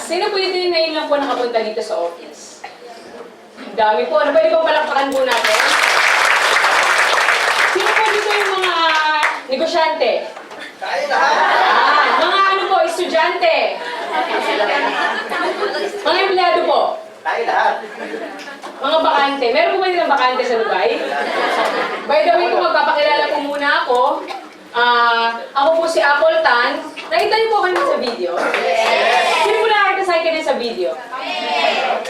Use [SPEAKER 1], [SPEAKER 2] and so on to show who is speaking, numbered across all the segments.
[SPEAKER 1] Sino po dito yung ngayon lang po nakapunta dito sa office? Ang dami po. Ano, pwede po palakpakan po natin? Sino po dito yung mga negosyante?
[SPEAKER 2] Tayo lahat!
[SPEAKER 1] Mga ano po, estudyante? Mga empleyado po?
[SPEAKER 2] Tayo lahat!
[SPEAKER 1] Mga bakante. Meron po ba nilang bakante sa Dubai? By the way, kung magpapakilala po muna ako, ako po si Apple Tan. Nakita niyo po kanina sa video? Sino po nakakita sa akin sa video?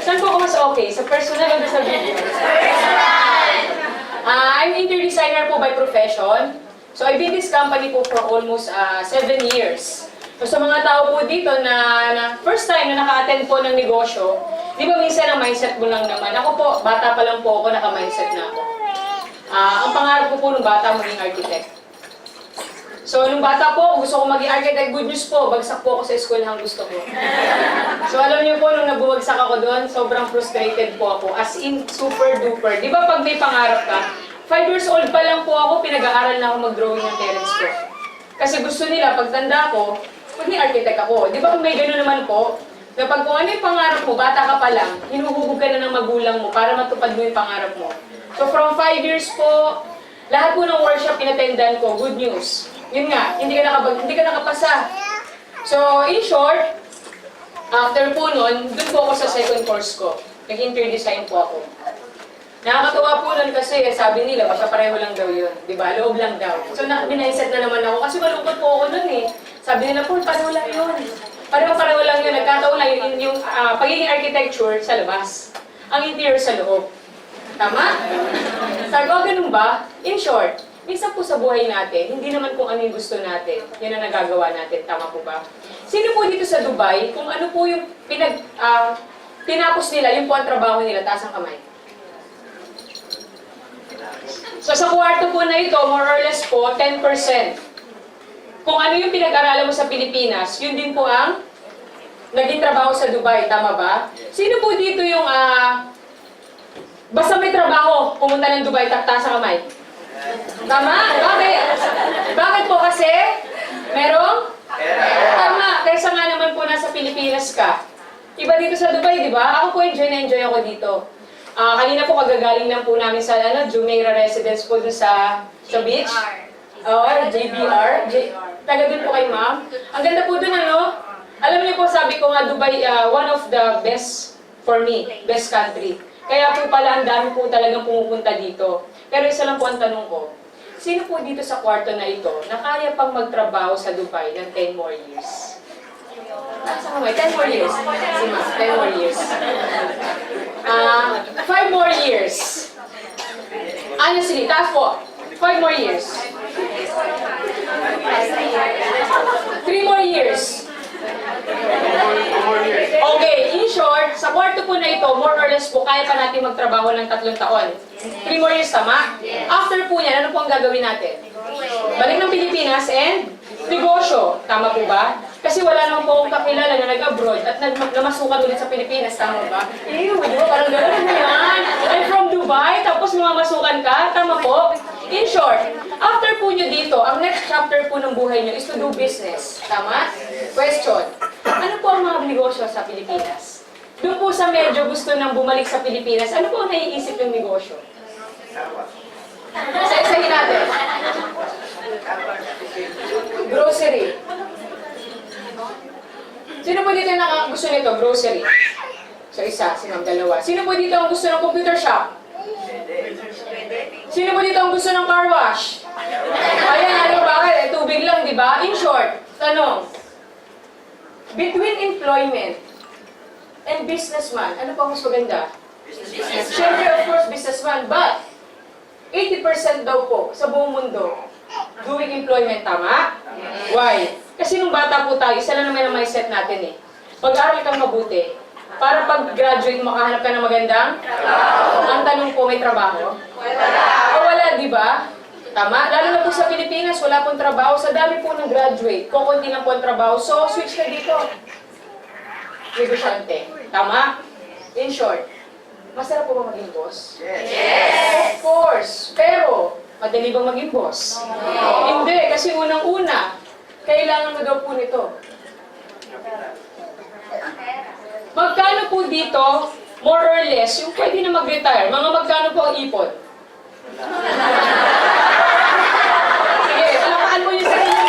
[SPEAKER 1] Saan po ako mas okay? Sa personal o sa video? I'm interior designer po by profession. So I've been this company po for almost 7 years. So sa mga tao po dito na first time na naka-attend po ng negosyo, di ba minsan ang mindset mo lang naman? Ako po, bata pa lang po ako, naka-mindset na ako. Ang pangarap ko po nung bata, maging architect. So, nung bata po, gusto ko maging architect. Good news po, bagsak po ako sa eskwelahan gusto ko. So, alam niyo po, nung nabumagsak ako doon, sobrang frustrated po ako. As in, super duper. Di ba pag may pangarap ka, 5 years old pa lang po ako, pinag-aaral na ako mag-drawing ng parents ko. Kasi gusto nila, pagtanda ko, maging architect ako. Di ba kung may gano'n naman po, na pag kung ano yung pangarap mo, bata ka pa lang, hinuhubog ka na ng magulang mo para matupad mo yung pangarap mo. So, from 5 years po, lahat po ng workshop pinatendan ko, good news. Yun nga, hindi ka nakapasa. So, in short, after po nun, dun po ako sa second course ko. Nag-interior design po ako. Nakakatuwa po nun kasi, sabi nila, basta pareho lang daw yun. Diba? Loob lang daw. So, binaiset na naman ako kasi malungkot po ako nun eh. Sabi nila po, pareho lang yun. Pareho lang yun. Nagkataon lang yung pagiging architecture sa labas. Ang interior sa loob. Tama? Sabi ko, ganun ba? In short, minsan po sa buhay natin, hindi naman kung ano yung gusto natin. Yan ang nagagawa natin. Tama po ba? Sino po dito sa Dubai, kung ano po yung tinapos nila, yung po ang trabaho nila, taas ang kamay. So sa kwarto po na ito, more or less po, 10%. Kung ano yung pinag-aralan mo sa Pilipinas, yun din po ang naging trabaho sa Dubai. Tama ba? Sino po dito yung basta may trabaho, pumunta ng Dubai, taas ang kamay? Tama? Bakit? Bakit po kasi? Merong? Tama. Kaysa nga naman po nasa Pilipinas ka. Iba dito sa Dubai, di ba? Ako po enjoy na enjoy ako dito. Kanina po kagagaling lang po namin sa Jumeirah Residence po dun sa beach. Oo, JBR. Taga dun po kay ma'am. Ang ganda po dun, ano? Alam niyo po, sabi ko nga, Dubai, one of the best for me, best country. Kaya po pala, ang dami po talagang pumupunta dito. Pero isa lang po ang tanong ko, sino po dito sa kwarto na ito na kaya pang magtrabaho sa Dubai ng 10 more years? Saan mo? 10 more years? Si ma'am, 10 more years. 5 more years. Honestly, taas po. 5 more years. 3 more years. Okay, in short, sa kwarto po na ito, more or less po, kaya pa natin magtrabaho ng 3 taon. 3 more years, tama? After po yan, ano po ang gagawin natin? Balik ng Pilipinas and negosyo. Tama po ba? Kasi wala naman po akong kakilala na nag-abroad at namasukan ulit sa Pilipinas. Tama ba? Ew, di ba? Parang gano'n na yan. I'm from Dubai, tapos mamasukan ka. Tama po? In short, after po nyo dito, ang next chapter po ng buhay nyo is to do business. Tama? Question. Ano po ang mga negosyo sa Pilipinas? Doon po sa medyo gusto nang bumalik sa Pilipinas, ano po ang naiisip ng negosyo? Isa-isahin natin. Grocery. Sino po dito ang gusto nito? Grocery. So isa, si ma'am, dalawa. Sino po dito ang gusto ng computer shop? Sino po dito ang gusto ng car wash? Ayan, ano, bakit? Tubig lang, di ba? In short, tanong. Between employment and businessman, ano pa mas maganda? Siyempre, of course, businessman. But, 80% daw po sa buong mundo doing employment, tama? Why? Kasi nung bata po tayo, isa lang naman ang mindset natin eh. Pag-aaral kang mabuti, para pag-graduate, makahanap ka ng magandang trabaho. Ang tanong po, may trabaho? Wala. O wala, di ba? Tama? Lalo na po sa Pilipinas, wala pong trabaho. Sa dami po ng graduate, kukunti lang po ang trabaho. So, switch ka dito. Negosyante. Tama? In short, masarap po ba maging boss? Yes! Of course. Pero, madali bang maging boss? No. Hindi, kasi unang-una, kailangan mo daw po nito. Magkano po dito, more or less, yung pwede na mag-retire? Mga magkano po ang ipon? Sige, palakpakan mo yung sarili mo.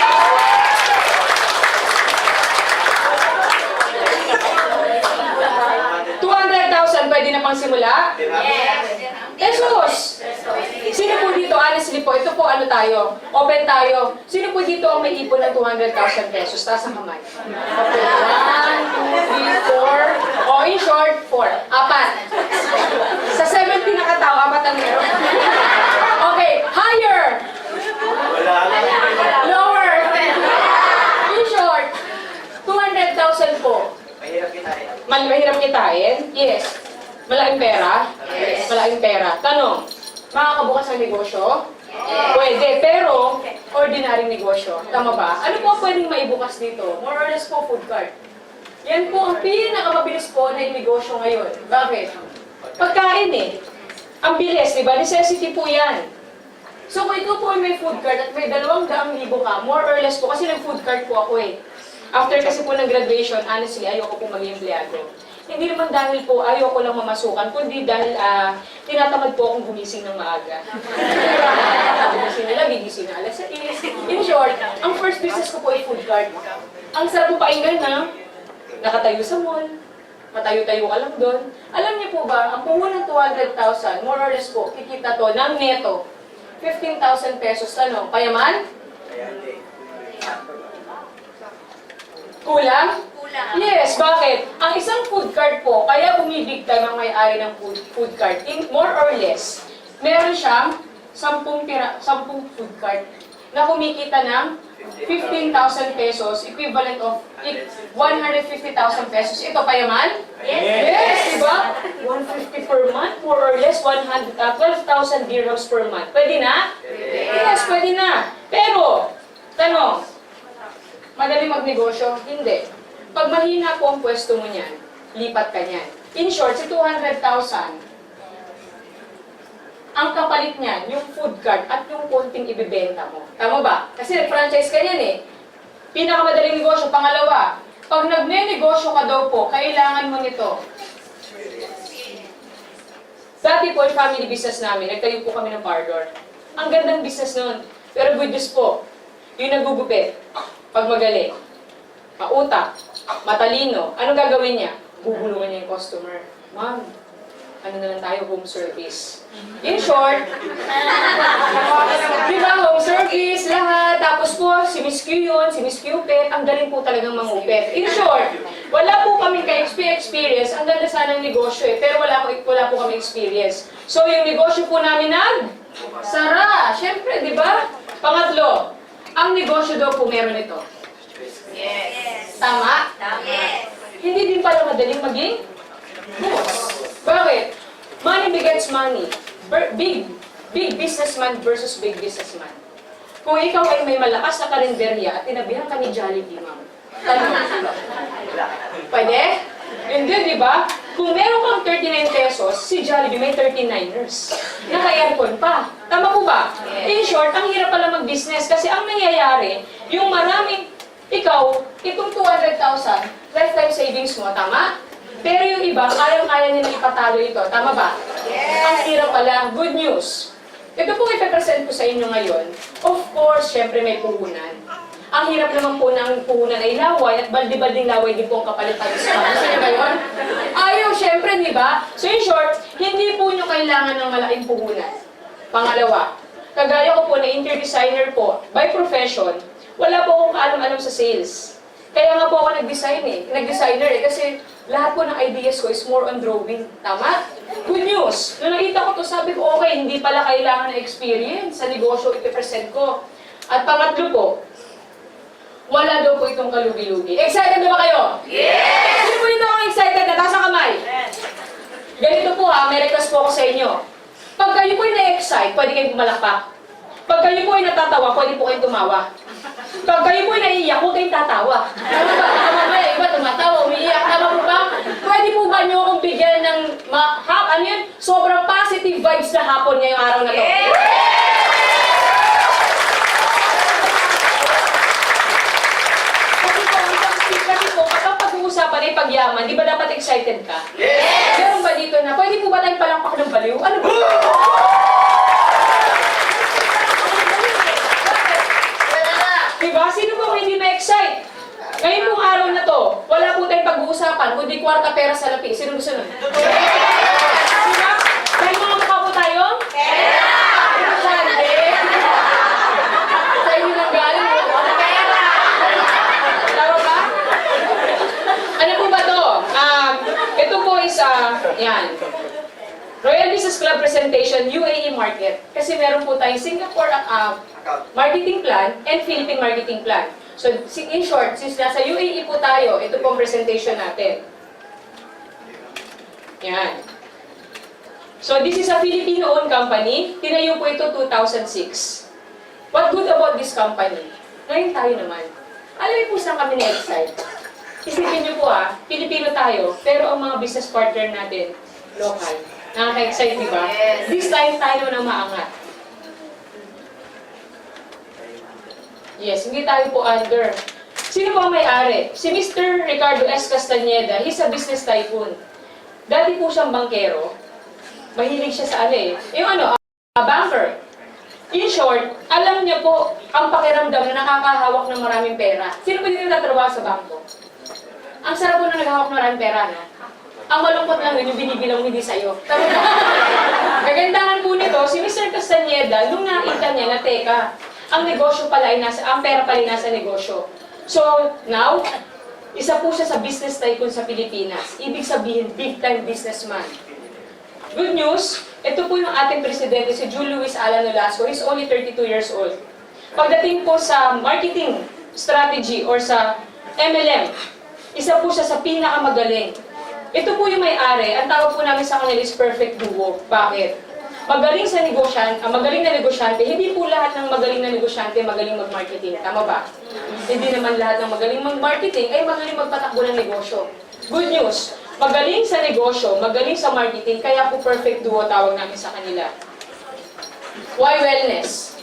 [SPEAKER 1] 200,000 pwede na pang simula? Pesos! Sino po dito, honestly po, ito po ano tayo, open tayo. Sino po dito ang may ipon ng 200,000 pesos? Taas ang kamay. Okay, 1, 2, 3, 4. O, in short, 4. Apat. Sa 70 na katao, apat ang meron. Okay, higher! Lower! In short, 200,000 po.
[SPEAKER 2] Mahirap kitain.
[SPEAKER 1] Mahirap kitain? Yes. Malaking pera?
[SPEAKER 2] Yes.
[SPEAKER 1] Malaking pera. Tanong, makakabukas ng negosyo? Pwede, pero ordinaryong negosyo. Tama ba? Ano po ang pwedeng maibukas dito? More or less po, food cart. Yan po ang pinakamabilis po na negosyo ngayon. Bakit? Pagkain eh. Ang bilis, di ba? Necessity po yan. So kung ikaw po ay may food cart at may 200,000 ka, more or less po, kasi nag-food cart po ako eh. After kasi po ng graduation, honestly, ayoko po maging empleyado. Hindi naman dahil po ayoko lang mamasukan, kundi dahil tinatamad po akong gumising ng maaga. Gumising nila, gigising na alas 6. In short, ang first business ko po ay food cart. Ang sarap po pakinggan na, nakatayo sa mall, matayo-tayo ka lang doon. Alam niyo po ba, ang puhunan 200,000, more or less po, kikita to ng neto, 15,000 pesos. Ano, payaman? Kulang? Yes, bakit? Ang isang food cart po, kaya umibig tayo ng may-ari ng food cart, more or less, meron siyang 10 food cart na kumikita ng 15,000 pesos, equivalent of 150,000 pesos. Ito, payaman? Yes, diba? 150 per month, more or less 12,000 dirhams per month. Pwede na? Yes, pwede na. Pero, tanong, madali magnegosyo? Hindi. Pag mahina po ang pwesto mo niyan, lipat ka niyan. In short, si 200,000, ang kapalit niyan, yung food cart at yung konting ibibenta mo. Tama ba? Kasi nag-franchise ka niyan eh. Pinakamadaling negosyo. Pangalawa, pag nagne-negosyo ka daw po, kailangan mo nito. Dati po yung family business namin, nagtayo po kami ng parlor. Ang gandang business nun. Pero good news po, yung nagugupit, pag magaling, pautak, matalino, anong gagawin niya? Bubulungan niya yung customer. Ma'am, ano na lang tayo, home service. In short, di ba, home service, lahat. Tapos po, si Miss Q yun, si Miss Q Pet, ang galing po talagang mangupet. In short, wala po kami ka-experience, ang ganda sanang negosyo eh, pero wala po kami experience. So, yung negosyo po namin sara. Siyempre, di ba? Pangatlo, ang negosyo daw po meron ito.
[SPEAKER 3] Yes.
[SPEAKER 1] Tama?
[SPEAKER 3] Yes.
[SPEAKER 1] Hindi din pala madaling maging boss. Bakit? Money begets money. Big businessman versus big businessman. Kung ikaw ay may malakas na karinderya at tinabihan ka ni Jollibee, ma'am, tanong, pwede? Hindi, di ba? Kung meron kang 39 pesos, si Jollibee may 39ers. Naka-aircon pa. Tama po ba? In short, ang hirap pala mag-business kasi ang nangyayari, yung maraming ikaw, itong 200,000, lifetime savings mo, tama? Pero yung iba, kayang-kaya nila ipatalo ito, tama ba?
[SPEAKER 3] Yes.
[SPEAKER 1] Ang hirap pala, good news. Ito po ipapresent ko sa inyo ngayon. Of course, syempre may puhunan. Ang hirap naman po ng puhunan ay laway at baldi-balding laway din po ang kapalit tayo sa gusto niyo ba yun? Ayaw, syempre, di ba? So in short, hindi po nyo kailangan ng malaking puhunan. Pangalawa, kagaya ko po na interior designer po, by profession, wala po akong kaalam-alam sa sales. Kaya nga po ako nag-designer eh, kasi lahat po ng ideas ko is more on drawing. Tama? Good news! Nung nakita ko to, sabi ko, okay, hindi pala kailangan ng experience sa negosyo ipipresent ko. At pangatlo po, wala daw po itong kalugi-lugi. Excited na ba kayo?
[SPEAKER 3] Yes!
[SPEAKER 1] Sino po dito ang excited na? Taas ang kamay. Ganito po ha, may request po ako sa inyo. Pag kayo po ay na-excite, pwede kayong pumalakpak. Pag kayo po ay natatawa, pwede po kayong tumawa. Pag kayo po ay naiiyak, huwag kayong tatawa. Tama ba? Tama ba? Iba tumatawa, umiiyak. Tama po ba? Pwede po ba nyo akong bigyan ng sobrang positive vibes na hapon ngayong araw na to? Kasi po, kapag pag-uusapan panay pagyaman, di ba dapat excited ka?
[SPEAKER 2] Yes!
[SPEAKER 1] Meron ba dito na, pwede po ba tayong palakpak ng baliw? Ano ba? Diba? Sino po hindi ma-excite? Ngayon pong araw na to, wala po tayong pag-uusapan, kundi kwarta pera sa lapi. Sino gusto nun? Diba? Dahil mga mukha po tayo? Pera! Sante! Sa inyo nang galing mo? Pera! Tama ba? Ano po ba to? Ito po is, yan. Royal Business Club Presentation, UAE Market. Kasi meron po tayong Singapore Marketing Plan and Philippine Marketing Plan. So, in short, since nasa UAE po tayo, ito pong presentation natin. Yan. So, this is a Filipino-owned company. Tinayo po ito 2006. What good about this company? Ngayon tayo naman. Alam niyo po saan kami na-excite? Isipin niyo po Filipino tayo, pero ang mga business partner natin, local. Nakaka-excite, di ba?
[SPEAKER 3] Yes.
[SPEAKER 1] This time tayo na maangat. Yes, hindi tayo po under. Sino po ang may-ari? Si Mr. Ricardo S. Castañeda, he's a business tycoon. Dati po siyang bankero. Mahilig siya sa yung banker. In short, alam niya po ang pakiramdam na nakakahawak ng maraming pera. Sino po dito nagtatrabaho sa bangko? Ang sarap po na naghahawak ng maraming pera, no? Ang malungkot lang yun, yung binibilang hindi sa'yo. Kagandahan po nito, si Mr. Castañeda, nung nakita niya na, teka, ang negosyo pala ay ang pera pala ay nasa negosyo. So, now, isa po siya sa business tycoon sa Pilipinas. Ibig sabihin, big-time businessman. Good news, ito po yung ating presidente, si Juan Luis Alan Nolasco. He's only 32 years old. Pagdating po sa marketing strategy or sa MLM, isa po siya sa pinakamagaling. Ito po yung may-ari. Ang tawag po namin sa kanila is perfect duo. Bakit? Magaling na negosyante, hindi po lahat ng magaling na negosyante magaling mag-marketing. Tama ba? Hindi naman lahat ng magaling mag-marketing ay magaling magpatakbo ng negosyo. Good news, magaling sa negosyo, magaling sa marketing, kaya po perfect duo tawag namin sa kanila. Why wellness?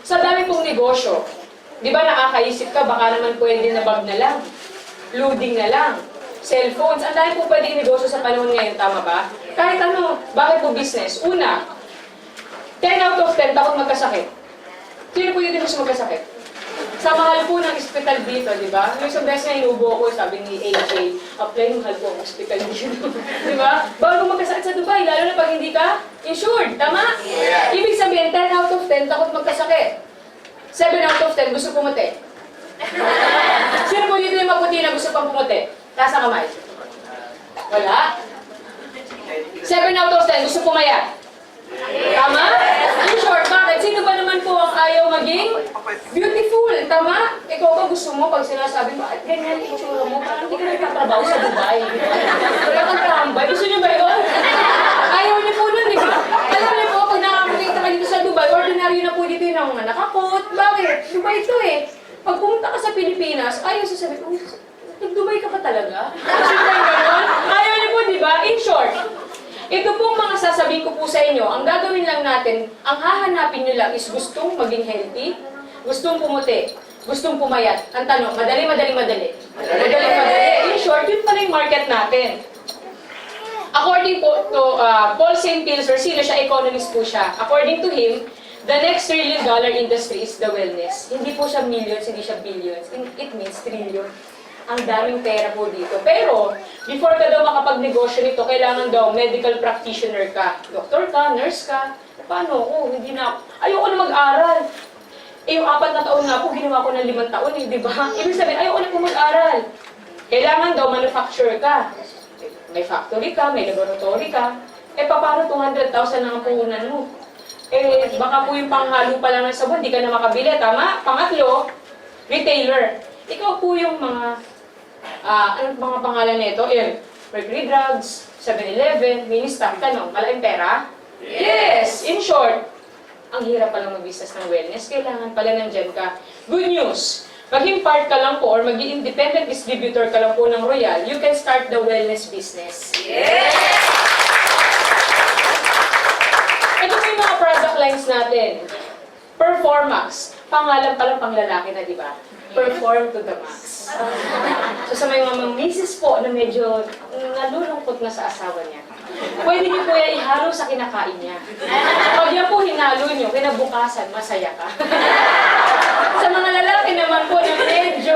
[SPEAKER 1] Sa dami pong negosyo, di ba nakakaisip ka, baka naman pwede na bag na lang, loading na lang, cellphones, ang dami po pwedeng negosyo sa panahon ngayon, tama ba? Kahit ano, bakit po business? Una, 10 out of 10 takot magkasakit. Sino po yun gusto magkasakit? Sa mahal po ng hospital dito, di ba? Yung isang beses na inubo ko, sabi ni AJ, apply ng mahal po ang hospital dito. Di ba? Bago magkasakit sa Dubai, lalo na pag hindi ka insured, tama?
[SPEAKER 2] Yeah.
[SPEAKER 1] Ibig sabihin, 10 out of 10 takot magkasakit. 7 out of 10 gusto pumuti. Sino po dito yung maputi na gusto pang pumuti? Taas ang kamay. Wala? 7 out of 10 gusto pumayat. Tama? In short, bakit? Sino ba naman po ang ayaw maging beautiful? Tama? Ikaw ba gusto mo pag sinasabi mo, at ganyan yung itsura mo, parang hindi ka nagtatrabaho sa Dubai. Wala kang tambay. Gusto niyo ba yun? Ayaw niyo po nun, di ba? Alam niyo po, pag nakakakita ka dito sa Dubai, ordinaryo na po dito yung mga nakakot. Bakit? Dubai ito eh. Pag pumunta ka sa Pilipinas, ayaw sasabihin, oh, nag-Dubai ka pa talaga? Kasi gano'n? Ayaw niyo po, di ba? In short, ito pong mga sasabihin ko po sa inyo, ang gagawin lang natin, ang hahanapin nyo lang is gustong maging healthy, gustong pumuti, gustong pumayat. Ang tanong, madali. In short, yun pala yung market natin. According po to Paul St. Pilser, sino siya? Economist po siya. According to him, the next $1 trillion industry is the wellness. Hindi po siya millions, hindi siya billions. It means trillion. Ang daming pera po dito. Pero, before ka daw makapagnegosyo nito, kailangan daw medical practitioner ka. Doktor ka, nurse ka. Paano? Hindi na. Ayoko na mag-aral. Yung 4 na taon nga po, ginawa ko ng 5 taon di ba? Ibig sabihin, ayoko na po mag-aral. Kailangan daw manufacture ka. May factory ka, may laboratory ka. Paano 200,000 ang puhunan mo? Baka po yung panghalo pa lang ng sabon, di ka na makabili, tama? Pangatlo, retailer. Ikaw po yung ano mga pangalan nito? Mercury Drugs, 7-Eleven, Ministop. Tanong, malaking pera? Yes! In short, ang hirap palang mag-business ng wellness. Kailangan pala nandyan ka. Good news! Maging part ka lang po or maging independent distributor ka lang po ng Royal, you can start the wellness business.
[SPEAKER 3] Yes!
[SPEAKER 1] Ito po yung mga product lines natin. Performax. Pangalan palang panglalaki na, di ba? Perform to the max. So sa may mga misis po na medyo nalulungkot na sa asawa niya, pwede niyo po yan ihalo sa kinakain niya. Pag yan po hinalo niyo, kinabukasan, masaya ka. Sa mga lalaki naman po na medyo...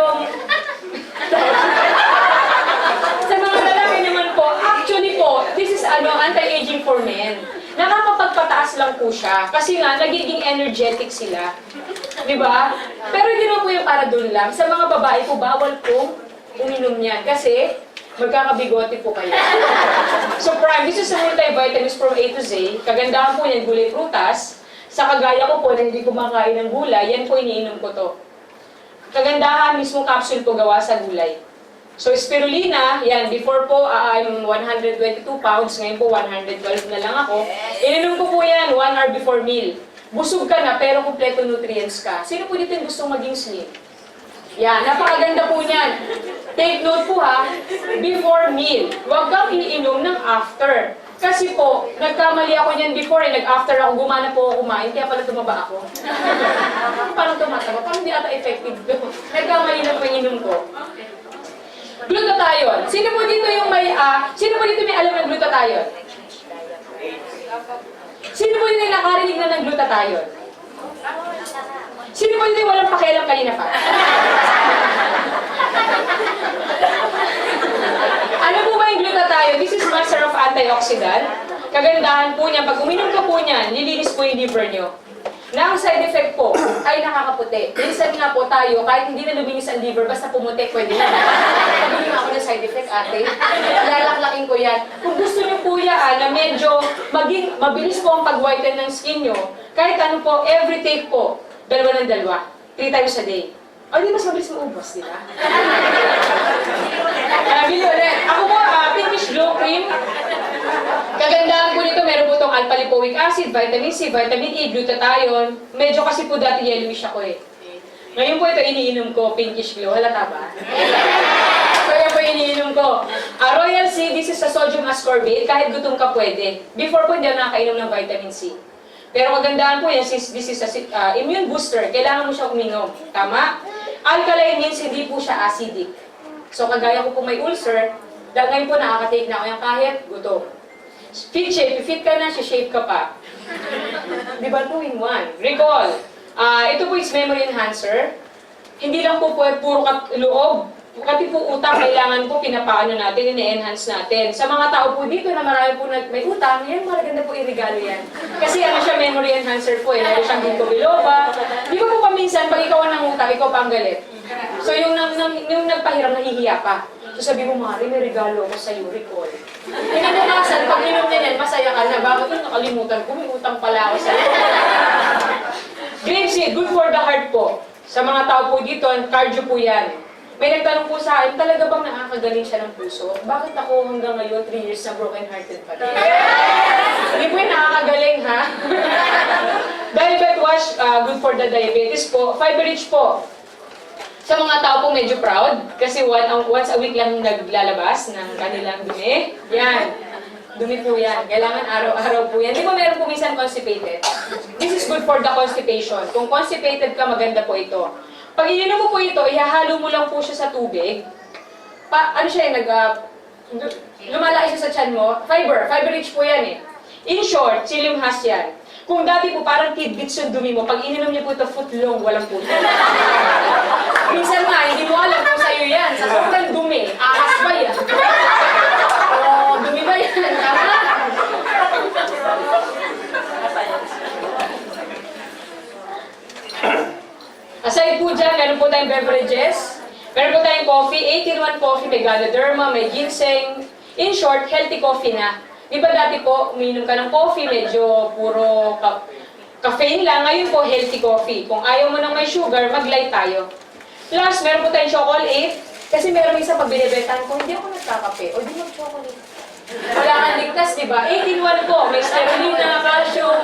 [SPEAKER 1] Sa mga lalaki naman po, actually po, this is anti-aging for men. Nakakapagpataas lang po siya. Kasi nga, nagiging energetic sila. Di ba? Pero hindi naman po yung para doon lang. Sa mga babae po, bawal pong uminom yan. Kasi, magkakabigote po kayo. So, Prime, this is a multivitamins from A to Z. Kagandahan po yan, gulay prutas. Sa kagaya ko po na hindi kumakain ng gulay, yan po iniinom ko to. Kagandahan, mismo capsule po gawa sa gulay. So, spirulina, yan, before po, I'm 122 pounds, ngayon po 112 na lang ako. Ininom ko po yan 1 hour before meal. Busog ka na, pero kumpleto nutrients ka. Sino po dito yung gustong maging slim? Yan, napakaganda po niyan. Take note po ha, before meal. Huwag kang iniinom ng after. Kasi po, nagkamali ako niyan before, nag-after ako, gumana po ako kumain, kaya pala tumaba ako. Parang tumataba, parang hindi ata effective to. Nagkamali na po inom ko. Glutathione. Sino po dito may alam ng glutathione? Sino po dito yung nakarinig na ng glutathione? Sino po dito yung walang pakialam kanina pa? Ano po ba yung glutathione? This is master of antioxidant. Kagandahan po niya, pag uminom ka po niyan, nilinis po yung liver niyo. Na ang side effect po ay nakakaputi. Minsan nga po tayo, kahit hindi na luminis ang liver, basta pumuti, pwede na. Paguli nga ako ng side effect, ate. Lalaklakin ko yan. Kung gusto niyo po yan, na medyo mabilis po ang pag-whiten ng skin niyo, kahit ano po, every take po, 2 ng 2. 3 times a day. O, di mas mabilis maubos, di ba? Bili ulit. Ako po, pinkish glow cream. Kagandahan po nito, meron po itong alpha-lipoic acid, vitamin C, vitamin E, glutathione. Medyo kasi po dati yellowish ako eh. Ngayon po ito iniinom ko, pinkish glow. Halata ba? So yan po iniinom ko. Royal C, this is a sodium ascorbate. Kahit gutom ka pwede. Before po hindi ako nakakainom ng vitamin C. Pero kagandahan po yan, since this is a immune booster, kailangan mo siya uminom. Tama? Alkaline means hindi po siya acidic. So kagaya ko po may ulcer, ngayon po nakaka-take na ako yung kahit gutom. Fit shape, fit ka na, shape ka pa. Di ba 2 in 1? Recall. Ito po is memory enhancer. Hindi lang po puro loob. Pati po utang, kailangan po pinapaano natin, ine-enhance natin. Sa mga tao po dito na marami po may utang, yan maganda po i-regalo yan. Kasi ano siya, memory enhancer po eh. Meron siyang ginkgo biloba. Di ba po paminsan, pag ikaw ang nangutang, ikaw pa ang galit. So yung nagpahiram, nahihiya pa. So sabi mo, Mari, may regalo ako sa recall. Kinabukasan, pag inom niya yan, masaya ka na. Bakit yung nakalimutan ko? May utang pala ako sa'yo. Grapeseed, good for the heart po. Sa mga tao po dito, cardio po yan. May nagtanong po sa akin, talaga bang nakakagaling siya ng puso? Bakit ako hanggang ngayon, 3 years na broken-hearted pa rin? Hindi po yung nakakagaling, ha? Diabet wash, good for the diabetes po. Fiber-rich po. Sa mga tao po medyo proud, kasi once a week lang naglalabas ng kanilang dumi. Yan. Dumi po yan. Kailangan araw-araw po yan. Di ba meron po minsan constipated? This is good for the constipation. Kung constipated ka, maganda po ito. Pag ininom mo po ito, ihahalo mo lang po siya sa tubig. Lumalaki siya sa tiyan mo. Fiber-rich po yan eh. In short, psyllium has yan. Kung dati po parang tidbits yung dumi mo, pag ininom niyo po ito, footlong, walang puto. Minsan nga, hindi mo alam kung sa'yo yan. Sa sobrang dumi, ahas ba yan? Dumi ba yan? Tama? Aside po dyan, meron po tayong beverages. Meron po tayong coffee, 18-1 coffee, may Ganoderma, may ginseng. In short, healthy coffee na. Di ba dati po, uminom ka ng coffee, medyo puro caffeine lang. Ngayon po, healthy coffee. Kung ayaw mo nang may sugar, mag-light tayo. Plus, meron po tayong chocolate. Kasi meron isang pag binibetan ko, hindi ako nagkakape. O di mag-chocolate. Wala kang ligtas, di ba? 18-1 po. May spirulina, calcium,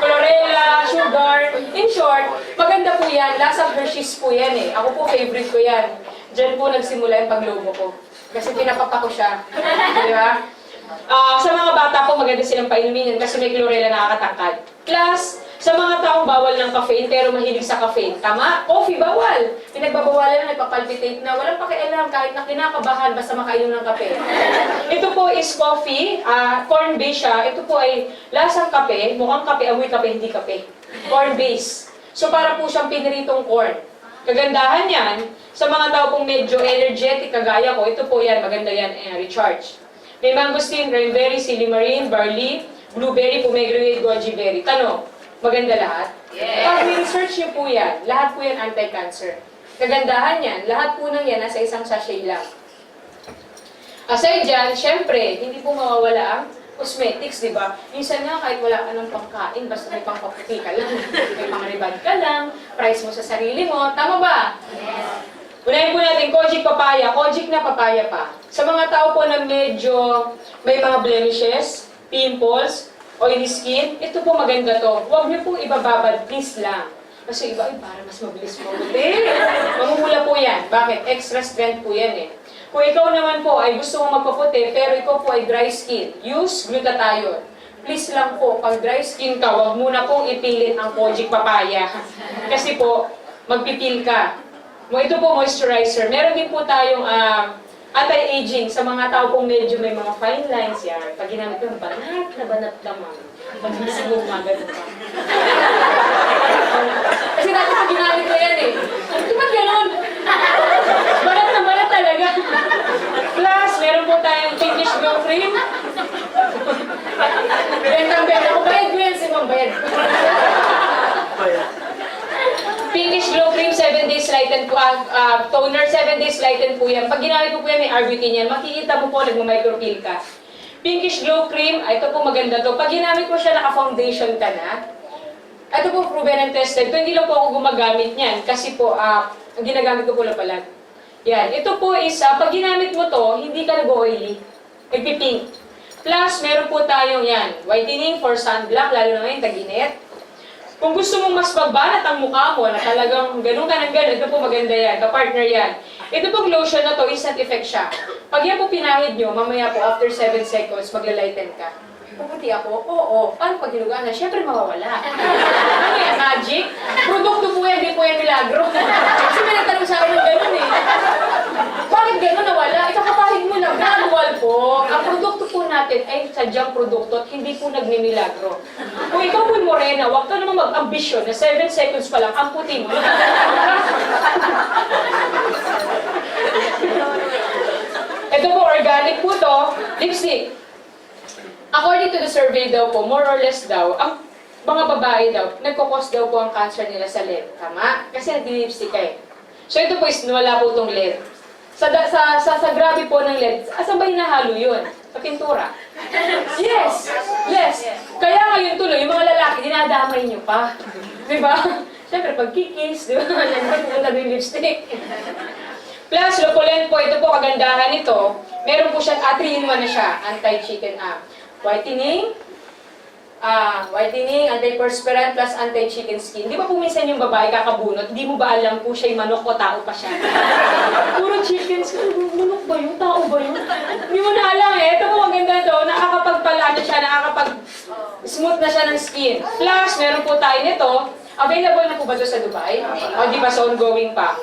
[SPEAKER 1] chlorella, sugar. In short, maganda po yan. Lasang Hershey's po yan eh. Ako po, favorite ko yan. Diyan po nagsimula yung paglobo ko. Kasi pinapapa ko siya. Di ba? Sa mga bata po, maganda silang painumin yan kasi may chlorella nakakatangkad. Plus, Sa mga taong bawal ng caffeine pero mahilig sa caffeine, tama? Coffee, bawal. Pinagbabawalan na, nagpapalpitate na, walang pakialam kahit na kinakabahan basta makainom ng kape. Ito po is coffee, corn-based siya. Ito po ay lasang kape, mukhang kape, amoy kape, hindi kape. Corn-based. So para po siyang piniritong corn. Kagandahan yan, sa mga tao pong medyo energetic, kagaya ko, ito po yan, maganda yan, recharge. May mangosteen, cranberry, silimarin, barley, blueberry, pomegranate, goji berry. Tanong, maganda lahat?
[SPEAKER 3] Yes.
[SPEAKER 1] Pag research niyo po yan, lahat po yan anti-cancer. Kagandahan yan, lahat po ng yan nasa isang sachet lang. Aside dyan, syempre, hindi po mawawala ang cosmetics, di ba? Minsan nga kahit wala ka ng pangkain, basta may pangkaputi ka lang, may pangribad ka lang, price mo sa sarili mo, tama ba?
[SPEAKER 3] Yes.
[SPEAKER 1] Unahin po natin, Kojic papaya. Kojic na papaya pa. Sa mga tao po na medyo may mga blemishes, pimples, oily skin, ito po maganda to. Huwag niyo po ibababad, please lang. Kasi iba, ay para mas mabilis mabuti. Mamumula po yan. Bakit? Extra strength po yan eh. Kung ikaw naman po ay gusto mong magpaputi, pero ikaw po ay dry skin, use glutathione. Please lang po, pag dry skin ka, huwag muna pong ipilit ang Kojic papaya. Kasi po, magpipil ka. Ito po, moisturizer. Meron din po tayong anti-aging sa mga tao pong medyo may mga fine lines yan. Pag ginamit ko, banat naman. Pag hindi mo magano pa. Kasi dati pag ginamit ko yan eh. Di ba gano'n? Banat talaga. Plus, meron po tayong pinkish glow cream. Bentang-benta ko. Bayad ko yan si Ma'am Bayad. Pinkish glow cream, 7 days lighten po, toner, 7 days lighten po yan. Pag ginamit mo po yan, may arbutin yan, makikita mo po, nagmamicropeel ka. Pinkish glow cream, ito po maganda to. Pag ginamit mo siya, naka-foundation ka na. Ito po, proven and tested. Ito, hindi lang po ako gumagamit niyan. Kasi po, ang ginagamit ko po lapalag. Yan. Ito po is, pag ginamit mo to, hindi ka nag-oily. Nagpipink. Plus, meron po tayong yan. Whitening for sunblock, lalo na ngayon, tag-init. Kung gusto mong mas magbanat ang mukha mo, na talagang ganun ka ng ganun, ito po maganda yan, ka-partner yan. Ito pong lotion na to, instant effect siya. Pag yan po pinahid nyo, mamaya po after 7 seconds, maglalighten ka. Puputi ako? Oo. Paano pag hinugaan na? Siyempre mawawala. Ano yan, magic? Produkto po yan, di po yan milagro. Kasi may nagtanong sa akin ng ganun eh. Bakit ganun nawala? Ikakapahid mo lang. Gradual po. Ang produkto po natin ay sadyang produkto at hindi po nagmimilagro. Kung ikaw po morena, huwag ka naman mag-ambisyon na 7 seconds pa lang, ang puti mo. Ito po, organic po to, lipstick. According to the survey daw po, more or less daw, ang mga babae daw, nagkukos daw po ang cancer nila sa lead. Tama? Kasi nag-lipstick ka eh. So ito po is, wala po itong lead. Sa grabe po ng lead, asan ba hinahalo yun? Sa pintura. Yes! Yes! Kaya ngayon tuloy, yung mga lalaki, dinadamay nyo pa. Diba? Siyempre, pag kikis, diba? Pupunta din lipstick. Plus, Lopolen po, ito po, kagandahan nito. Meron po siya, 3-in-1 na siya, anti-chicken whitening, anti-perspirant, plus anti-chicken skin. Di ba po minsan yung babae kakabunot, di mo ba alam kung siya'y manok o tao pa siya? Puro chicken skin, manok ba yun? Tao ba yun? Hindi mo na alam eh. Ito po maganda to, nakakapagpalano siya, nakakapag-smooth na siya ng skin. Plus, meron po tayo nito. Available na po ba ito sa Dubai? O di ba, so ongoing pa.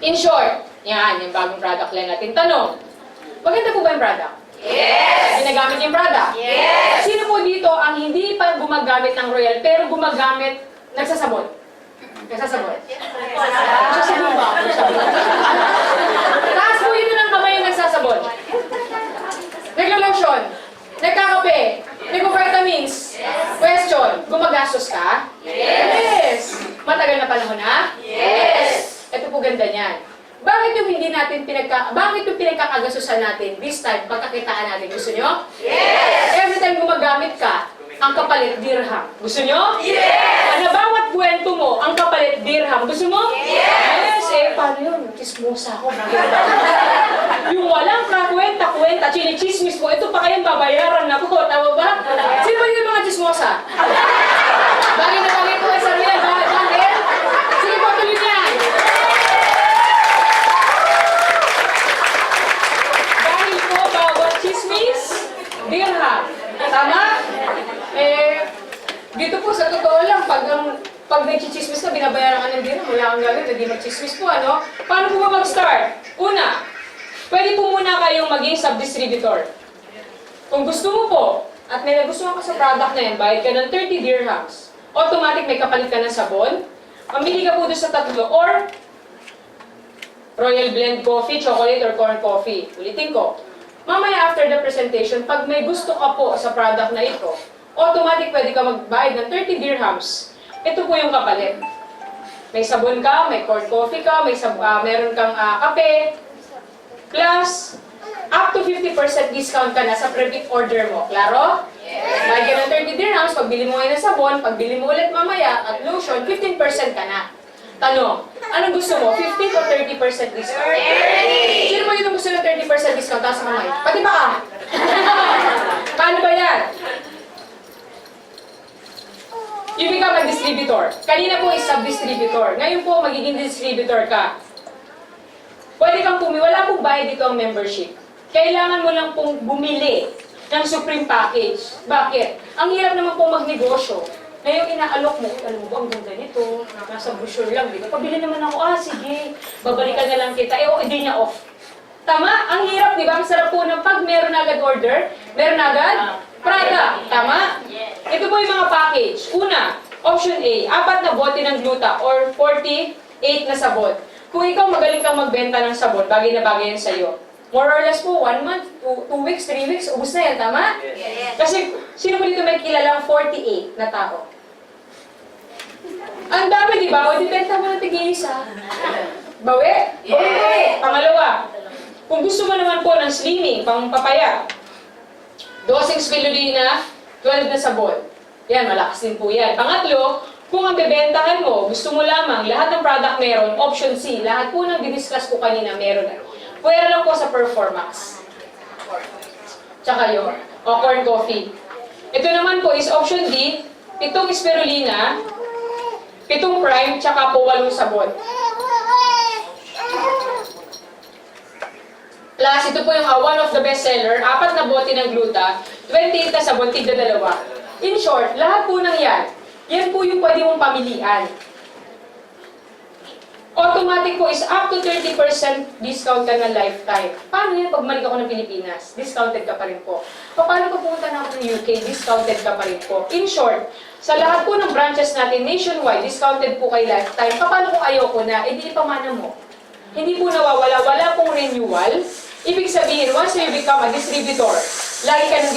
[SPEAKER 1] In short, yan, yung bagong product line natin. Tanong, maganda po ba yung product?
[SPEAKER 3] Yes!
[SPEAKER 1] Ginagamit yung product?
[SPEAKER 3] Yes!
[SPEAKER 1] Sino po dito ang hindi pa gumagamit ng Royal pero gumagamit, nagsasabon? Nagsasabon? Nagsasabon ba? Taas po yun ng kamay yung nagsasabon. Naglo-lotion, nagkakape, nag-vitamins. Question, gumagastos ka? Yes! Matagal na panahon na?
[SPEAKER 3] Yes!
[SPEAKER 1] Ito po ganda niyan. Bakit yung pinagkakagasusan natin this time, pagkakitaan natin? Gusto nyo?
[SPEAKER 3] Yes!
[SPEAKER 1] Every time gumagamit ka, ang kapalit dirham. Gusto nyo?
[SPEAKER 3] Yes!
[SPEAKER 1] Na bawat kwento mo, ang kapalit dirham. Gusto mo?
[SPEAKER 3] Yes!
[SPEAKER 1] Eh, paano yun? Chismosa ako. Yung walang kakwenta-kwenta, chinichismis mo, ito pa kayang babayaran na po. Tama ba? Sino ba yung mga chismosa? Bagay na bagay po sa rin. Bakit? Sige po, tuloy niyan. Dahil po, bawat chismis, dirham. Tama? Dito po sa nagchichismis ka, binabayaran ka ng dirham, wala kang gagawin, hindi magchismis po, ano? Paano po ba mag-start? Una, pwede po muna kayong maging sub-distributor. Kung gusto mo po, at may nagustuhan ka sa product na yan, bayad ka ng 30 dirhams. Automatic may kapalit ka ng sabon. Mamili ka po doon sa tatlo. Or, Royal Blend Coffee, Chocolate, or Corn Coffee. Ulitin ko. Mamaya after the presentation, pag may gusto ka po sa product na ito, automatic pwede ka magbayad ng 30 dirhams. Ito po yung kapalit. May sabon ka, may corn coffee ka, meron kang kape, plus, up to 50% discount ka na sa pre-pick order mo. Klaro? Yes. Bayad ka ng 30 dirhams, pagbili mo ngayon ng sabon, pagbili mo ulit mamaya at lotion, 15% ka na. Tanong, anong gusto mo? 15 o 30% discount? 30! Sino mo dito gusto ng 30% discount? Taas ang kamay. Pati ba ka? Paano ba yan? You become a distributor. Kanina po is sub-distributor. Ngayon po, magiging distributor ka. Pwede kang wala pong bayad dito ang membership. Kailangan mo lang pong bumili ng Supreme Package. Bakit? Ang hirap naman pong magnegosyo. Na yung inaalok mo, alam mo ba, ang ganda nito, nasa brochure lang, di ba? Pabili naman ako, sige, babalikan na lang kita. Hindi niya off. Tama? Ang hirap, di ba? Ang sarap po ng pag meron agad order, meron agad product. Tama? Ito po yung mga package. Una, option A, 4 na bote ng gluta or 48 na sabon. Kung ikaw magaling kang magbenta ng sabon, bagay na bagay yan sa'yo. More or less po, 1 month, 2 weeks, 3 weeks, ubus na yan, tama?
[SPEAKER 3] Yes.
[SPEAKER 1] Kasi, sino mo dito may kilalang 48 na tao? Ang dami, di ba? O, dibenta mo ng tig-isa. Bawi?
[SPEAKER 3] Yes.
[SPEAKER 1] Pangalawa, kung gusto mo naman po ng slimming, pangpapaya, 12 spirulina, 12 na sabon. Yan, malakas din po yan. Pangatlo, kung ang bebentahan mo, gusto mo lamang, lahat ng product meron, option C, lahat po ng didiscuss ko kanina meron na. Pwera lang po sa Performax. Tsaka yun. O corn coffee. Ito naman po is option D, 7 spirulina, 7 prime, tsaka po 8 sabon. Plus, ito po yung one of the best seller, 4 na bote ng gluta, 28 na sabon, tigda 2. In short, lahat po ng yan po yung pwede mong pamilian. Automatic po is up to 30% discount ka na lifetime. Paano yan pag balik ako ng Pilipinas? Discounted ka pa rin po. Paano pag pumunta na ako ng UK? Discounted ka pa rin po. In short, sa lahat po ng branches natin nationwide, discounted po kay lifetime. Paano kung ayoko na? Di pamana mo. Hindi po nawawala, wala pong renewal. Ibig sabihin, once you become a distributor, lagi ka ng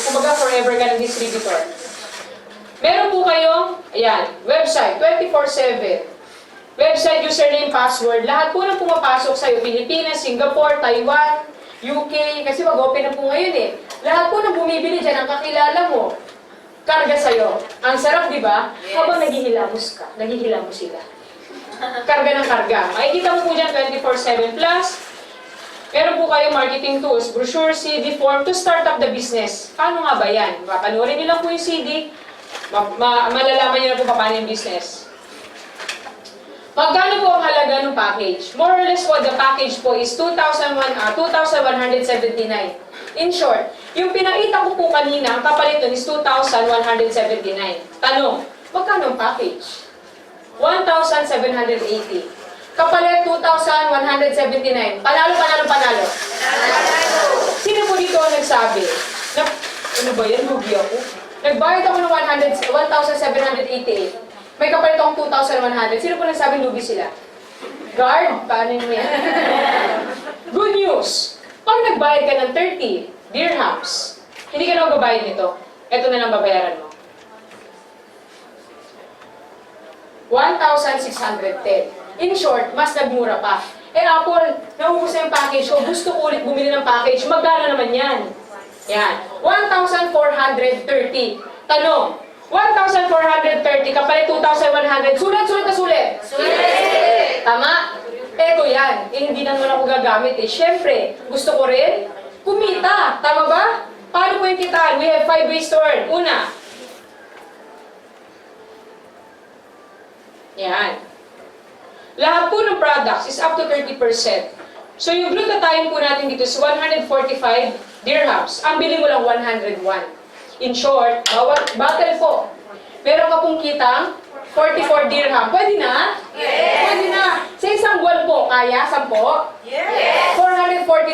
[SPEAKER 1] kumbaga forever ka ng distributor. Meron po kayong, website, 24/7. Website, username, password, lahat po ng pumapasok sa'yo, Pilipinas, Singapore, Taiwan, UK, kasi mag-open na po ngayon eh. Lahat po ng bumibili dyan, ang kakilala mo, karga sa'yo. Ang sarap, di ba?
[SPEAKER 3] Yes.
[SPEAKER 1] Habang naghihilamos ka, naghihilamos sila. Karga ng karga. Makikita mo po dyan 24/7 plus. Meron po kayong marketing tools, brochure, CD, form to start up the business. Paano nga ba yan? Papanoorin niyo lang po yung CD, malalaman niyo na po paano yung business. Magkano po ang halaga ng package? More or less po, the package po is 2,179. In short, yung pinakita ko po kanina, ang kapalit nun is 2,179. Tanong, magkano ang package? 1,780. Kapalit 2,179. Panalo, panalo, panalo. Sino po dito ang nagsabi? Ano ba yan? Lugi ako. Nagbayad ako ng 1,788. May kapalit akong 2,100. Sino po nagsabi lugi sila? Guard? Paano yun yan? Good news! Pag nagbayad ka ng 30 dirhams, hindi ka na magbabayad nito. Ito na lang babayaran mo. 1,610. In short, mas nagmura pa. Apple, naubos na yung package ko. Gusto ko ulit bumili ng package. Magkano naman yan? Yan. 1,430. Tanong, 1,430 kapalit 2,100. Sulit, sulit na sulit.
[SPEAKER 3] Sulit!
[SPEAKER 1] Tama? Eto yan. Hindi naman ako gagamit eh. Siyempre, gusto ko rin kumita. Tama ba? Paano po yung kitaan? We have 5 ways to earn. Una. Yan. Lahat po ng products is up to 30%. So yung glutathione po natin dito is 145 dirhams. Ang bili mo lang 101. In short, bawat bottle po, meron ka pong kitang 44 dirham. Pwede na? Pwede na. Sa isang buwan po, kaya? 10? 440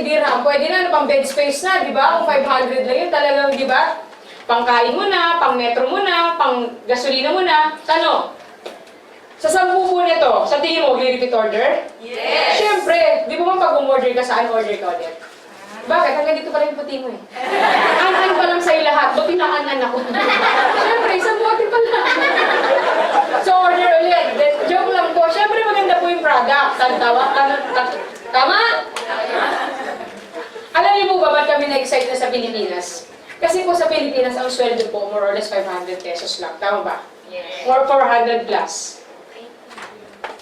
[SPEAKER 1] dirham. Pwede na. Ano, pang bed space na, di ba? Kung 500 lang yun, talagang, di ba? Pangkain mo na, pang metro mo na, pang gasolina mo na. Ano? Sa 10 po nito, sa tingin mo, repeat order? Siyempre, di ba man pag umorder ka, saan order ka ulit? Bakit? Hanggang dito pa rin yung puti mo eh. An-an pa lang sa'yo lahat. Buti na an-an ako. Siyempre, isang bote pa lang. So, order ulit. Joke lang po. Siyempre, maganda po yung product. Tama? Alam niyo po ba ba't kami na-excite na sa Pilipinas? Kasi po sa Pilipinas, ang sweldo po, more or less 500 pesos lang. Tama ba? Or 400 plus.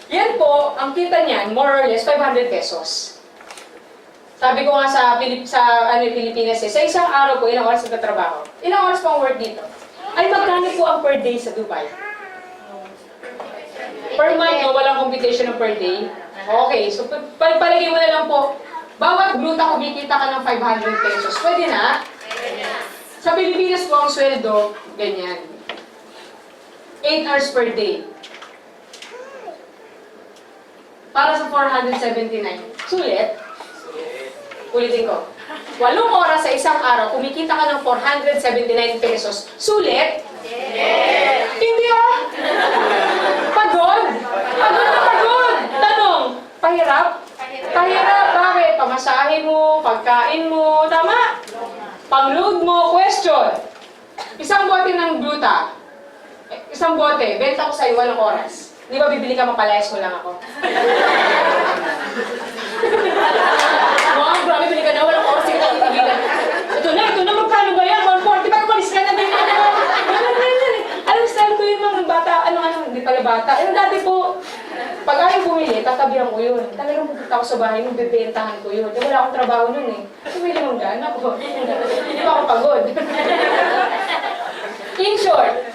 [SPEAKER 1] Yan po, ang kita niyan, more or less 500 pesos. Sabi ko nga sa Pilipinas sa isang araw po, ilang oras nagtatrabaho. Ilang oras pang work dito? Ay, magkano po ang per day sa Dubai? Per month, no? Walang computation ng per day. Okay, so palagay mo na lang po, bawat gluta kumikita ka ng 500 pesos. Pwede na? Sa Pilipinas po ang sweldo, ganyan. 8 hours per day. Para sa 479. Sulit. Ulitin ko. 8 oras sa isang araw, kumikita ka ng 479 pesos. Sulit? Hindi ah! Pagod? Pagod na pagod! Tanong, pahirap? Pahirap, bakit? Pamasahe mo, pagkain mo, tama? Pang-load mo, question. Isang bote ng gluta. Isang bote, benta ko sa'yo 8 oras. Di ba bibili ka, mapalayas mo lang ako? Grabe, bili ka na, walang oras, sige natin tigilan. Ito na, magkano ba yan? 140, pag umalis ka na, bili ka na. Alam, style ko yun mga bata, hindi pala bata. Yung dati po, pag ayaw bumili, tatabihan ko yun. Talagang pupunta ako sa bahay, bibentahan ko yun. Wala akong trabaho nun eh. Bumili mong gana ko. Hindi pa ako pagod. In short,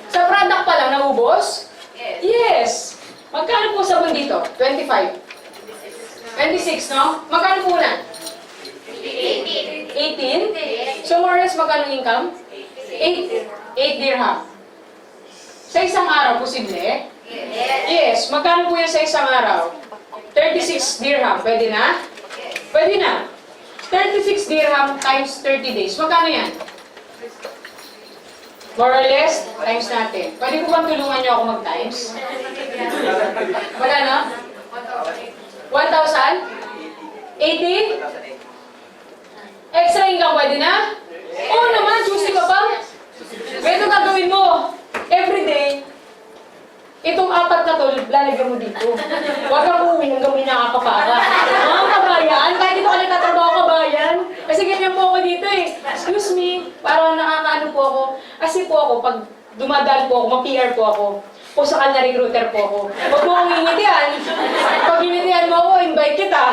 [SPEAKER 1] sa product pa lang, naubos? Yes! Magkano po sabon dito? 25. 26, no? Magkano po na? 18? So more or less, magkano income? 8 dirham. Sa isang araw, posible? Yes. Magkano po yan sa isang araw? 36 dirham. Pwede na? Pwede na. 36 dirham times 30 days. Magkano yan? More or less, times natin. Pwede po bang tulungan niyo ako mag-times? Magkano? 1,000? 80? Extra income, pwede na? Oo naman, juicy ka pa. Ito gagawin mo. Everyday, itong 4 na to, lalagyan mo dito. Huwag kang uuwi hanggang may nakakapara. Mga kabayan, kahit dito ka nagtatrabaho kabayan. Kasi ganyan po ako dito eh. Excuse me, parang nakakaano po ako. Kasi po ako, pag dumadaan po ako, ma-PR po ako. Pusakal na recruiter po ako. Huwag mo akong initihan. Pag initihan mo ako, invite kita.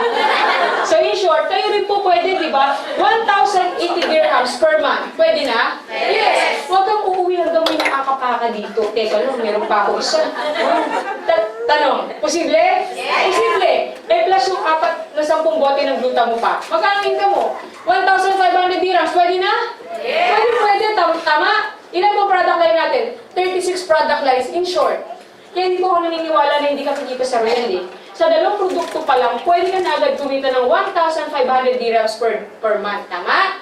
[SPEAKER 1] So in short, kayo rin po pwede, di ba? 1,080 dirhams per month. Pwede na? Yes! Huwag kang uuwi hanggang may nakakapaka dito. Teka lang, meron pa ako isa. Tanong, posible? Posible. Eh plus yung 4 na 10 bote ng gluta mo pa. Magkano income mo? 1,500 dirhams. Pwede na? Pwede. Tama? Ilan po product line natin? 36 product lines, in short. Kaya hindi po ako naniniwala na hindi ka kikita sa Royal eh. Sa 2 produkto pa lang, pwede ka na agad kumita ng 1,500 dirhams per month. Tama?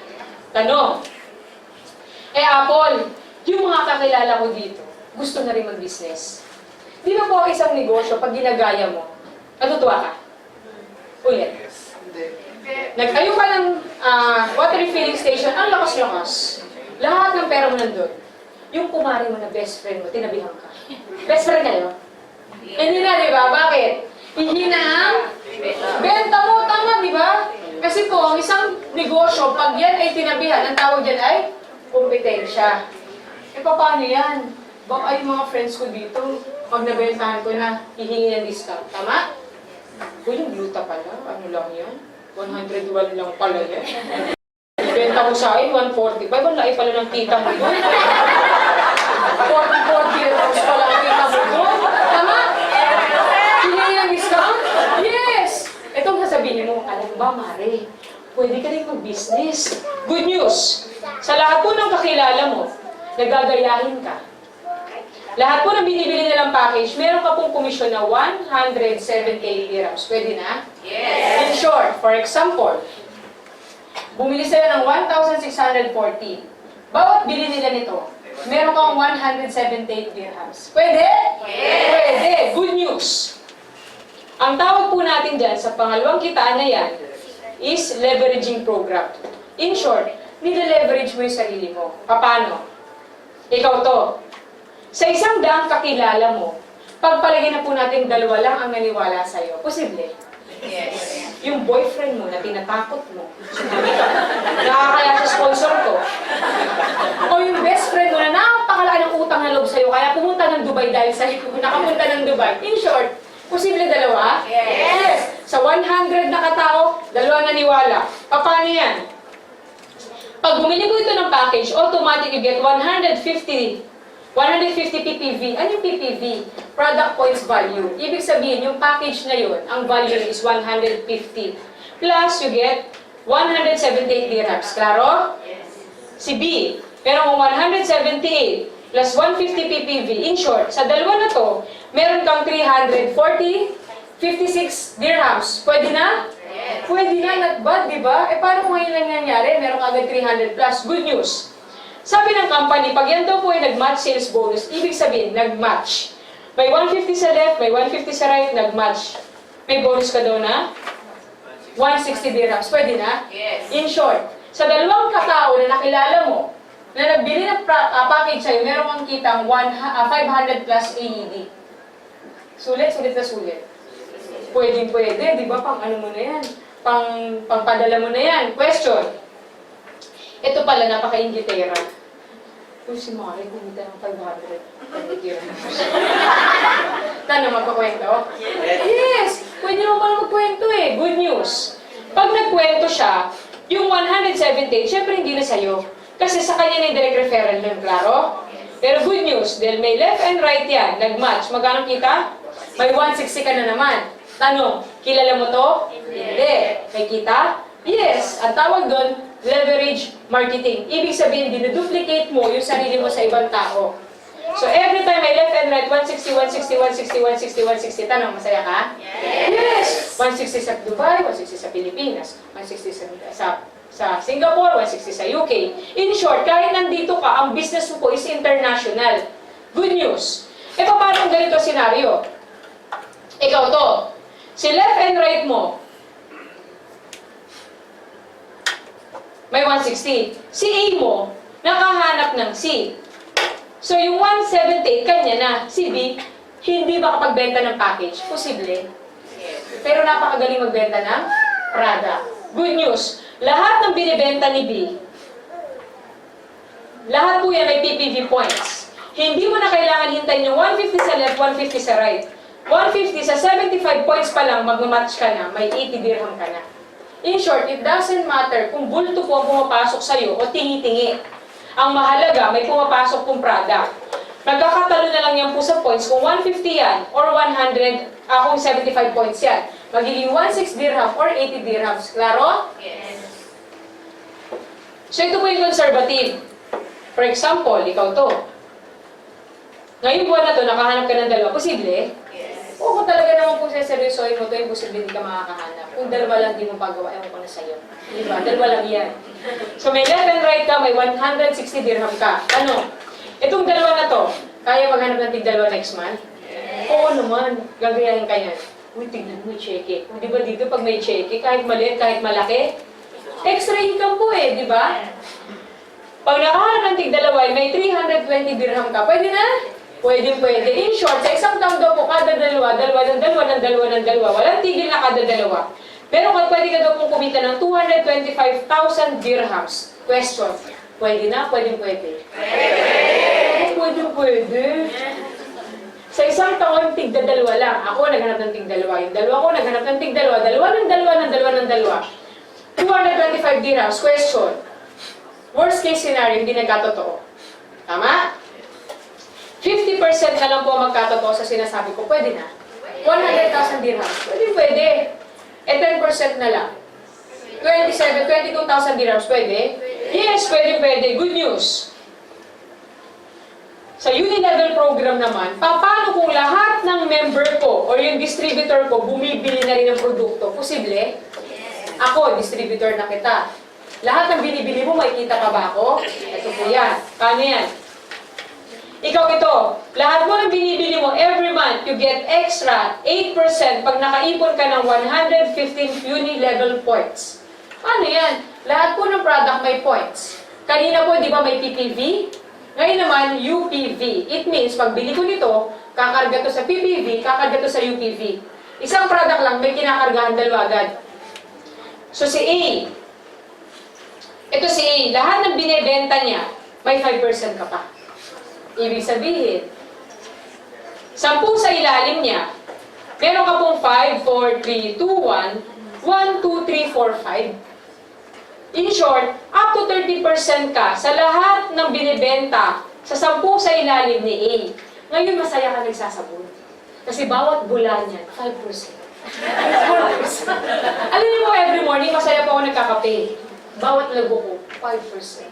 [SPEAKER 1] Tanong. Eh Apple, yung mga kakilala ko dito, gusto na rin mag-business. Di ba po ang isang negosyo, pag ginagaya mo, natutuwa ka? Ulit. Nagtayo ka ng water refilling station, ang lakas-lakas. Lahat ng pera mo nandun. Yung kumari mo na best friend mo, tinabihan ka. Best friend kayo? Hindi na, di ba? Bakit? Hihina ang benta mo, tama, di ba? Kasi po, ang isang negosyo, pag yan ay tinabihan, ang tawag dyan ay kompetensya. E paano yan? Baka yung mga friends ko dito, pag nabentahan ko na, hihingi ng discount. Tama? Uy, yung gluta pala, ano lang yan? 101 lang pala yan. Benta ko sa akin, 145. Ang laki pala ng tita mo doon. 44 dirhams pala ang tita mo doon. Tama? Hihingi ng discount? Yes! Itong sasabihin mo, alam ba, Mare, pwede ka rin mag-business. Good news! Sa lahat po ng kakilala mo, nagagayahin ka. Lahat po ng binibili nilang package, meron ka pong komisyon na 178 dirhams. Pwede na?
[SPEAKER 3] Yes.
[SPEAKER 1] In short, for example, bumili sila ng 1,640. Bawat bili nila nito, meron kang 178 dirhams. Pwede?
[SPEAKER 3] Yes.
[SPEAKER 1] Pwede. Good news. Ang tawag po natin dyan sa pangalawang kitaan na yan is leveraging program. In short, nile-leverage mo yung sarili mo. Paano? Ikaw to. Sa 100 kakilala mo, pagpalagay na po natin 2 lang ang naniwala sa'yo. Posible.
[SPEAKER 3] Yes.
[SPEAKER 1] Yung boyfriend mo na tinatakot mo, nakakaya sa sponsor ko. O yung best friend mo na napakalaki ng utang na loob sa'yo, kaya pumunta ng Dubai dahil sa'yo, nakapunta ng Dubai. In short, posible 2?
[SPEAKER 3] Yes.
[SPEAKER 1] Sa 100 na katao, 2 naniwala. Paano yan? Pag bumili mo ito ng package, automatic you get 150 PPV. Ano yung PPV? Product Points Value. Ibig sabihin, yung package na yun, ang value is 150. Plus, you get 178 dirhams. Klaro?
[SPEAKER 3] Yes.
[SPEAKER 1] Si B, meron kong 178 plus 150 PPV. In short, sa dalawa na to, meron kang 340, 56 dirhams. Pwede na?
[SPEAKER 3] Yes.
[SPEAKER 1] Pwede na, not bad, di ba? Paano kung ngayon lang nangyari? Meron ka agad 300 plus. Good news. Sabi ng company, pag yan daw po ay nag-match sales bonus, ibig sabihin, nag-match. May 150 sa left, may 150 sa right, nag-match. May bonus ka daw na 160 dirhams. Pwede na?
[SPEAKER 3] Yes.
[SPEAKER 1] In short, sa dalawang katao na nakilala mo, na nagbili ng package sa'yo, meron kang kitang 500 plus AED. Sulit na sulit. Pwede, di ba? Pang ano mo na yan? Pangpadala mo na yan. Question. Ito pala, napaka-ingitera. Kung si Mari, kumita ng 500 dirhams. Tanong, magpakwento? Yes! Pwede naman pala magkwento eh. Good news. Pag nagkwento siya, yung 178, syempre hindi na sa'yo. Kasi sa kanya na yung direct referral nun, klaro? Pero good news, dahil may left and right yan, nag-match. Magkano kita? May 160 ka na naman. Tanong, kilala mo to? Hindi. May kita? Yes. Ang tawag doon, leverage marketing. Ibig sabihin, dinuduplicate mo yung sarili mo sa ibang tao. So every time may left and right, 160, 160, 160, 160, 160. Tanong, masaya ka? Yes! 160 sa Dubai, 160 sa Pilipinas, 160 sa Singapore, 160 sa UK. In short, kahit nandito ka, ang business mo po is international. Good news. E paano ang ganito senaryo? Ikaw to. Si left and right mo, may 160. Si A mo, nakahanap ng C. So, yung 178, kanya na. Si B, hindi makapagbenta ng package. Posible. Pero napakagaling magbenta ng product. Good news. Lahat ng binibenta ni B, lahat po yan may PPV points. Hindi mo na kailangan hintayin yung 150 sa left, 150 sa right. 150 sa 75 points pa lang, mag-match ka na, may 80 dirham ka na. In short, it doesn't matter kung bulto po ang pumapasok sa'yo o tingi-tingi. Ang mahalaga, may pumapasok pong product. Nagkakatalo na lang yan po sa points kung 150 yan or 100, kung 75 points yan. Magiging 16 dirham or 80 dirhams. Klaro?
[SPEAKER 3] Yes.
[SPEAKER 1] So ito po yung conservative. For example, ikaw to. Ngayong buwan na to, nakahanap ka ng 2. Posible?
[SPEAKER 3] Yes.
[SPEAKER 1] O kung talaga naman po seryosohin mo to, imposible hindi ka makakahanap. Kung 2 lang di mo pagawa, ewan ko na sa'yo. Diba? 2 lang yan. So may left and right ka, may 160 dirham ka. Ano? Itong 2 na to, kaya maghanap ng tig-2 next month?
[SPEAKER 3] Yes.
[SPEAKER 1] Oo naman, gagayahin ka yan. Uy, tignan mo, cheque. Di ba dito pag may cheque, kahit maliit, kahit malaki, extra income po eh, di ba? Pag nakahanap ng tig-2, may 320 dirham ka, pwede na? Pwede. In short, sa isang taon daw po, kada 2, walang tigil na kada 2. Pero pwede ka daw pong kumita ng 225,000 dirhams. Question, pwede na? Pwede. Pwede. Sa isang taon, tig-2 lang. Ako naghanap ng tig-2. Yung 2 ko naghanap ng tig-2. 225 dirhams. Question, worst case scenario, hindi nagkatotoo. Tama? 50% na lang po magkatotoo sa sinasabi ko. Pwede na? 100,000 dirhams. Pwede. 10% na lang. 22,000 dirhams. Pwede? Yes, pwede. Good news. Sa uni-level program naman, paano kung lahat ng member ko or yung distributor ko bumibili na rin ng produkto? Posible? Ako, distributor na kita. Lahat ng binibili mo, may kita pa ba ako? Ito po yan. Paano yan? Ikaw ito, lahat mo ng binibili mo every month, you get extra 8% pag nakaipon ka ng 115 uni-level points. Paano yan? Lahat po ng product may points. Kanina po, di ba may PPV? Ngayon naman, UPV. It means, pag bili ko nito, kakarga to sa PPV, kakarga to sa UPV. Isang product lang, may kinakargahan dalawa agad. So si A, ito si A, lahat ng binebenta niya, may 5% ka pa. Ibig sabihin, 10 sa ilalim niya, meron ka pong 5, 4, 3, 2, 1, 1, 2, 3, 4, 5. In short, up to 30% ka sa lahat ng binibenta sa 10 sa ilalim ni A. Ngayon, masaya ka nagsasabon. Kasi bawat bula niyan, 5%. 4%. Alam niyo mo, every morning, masaya pa ako nagkakape. Bawat lago ko, 5%.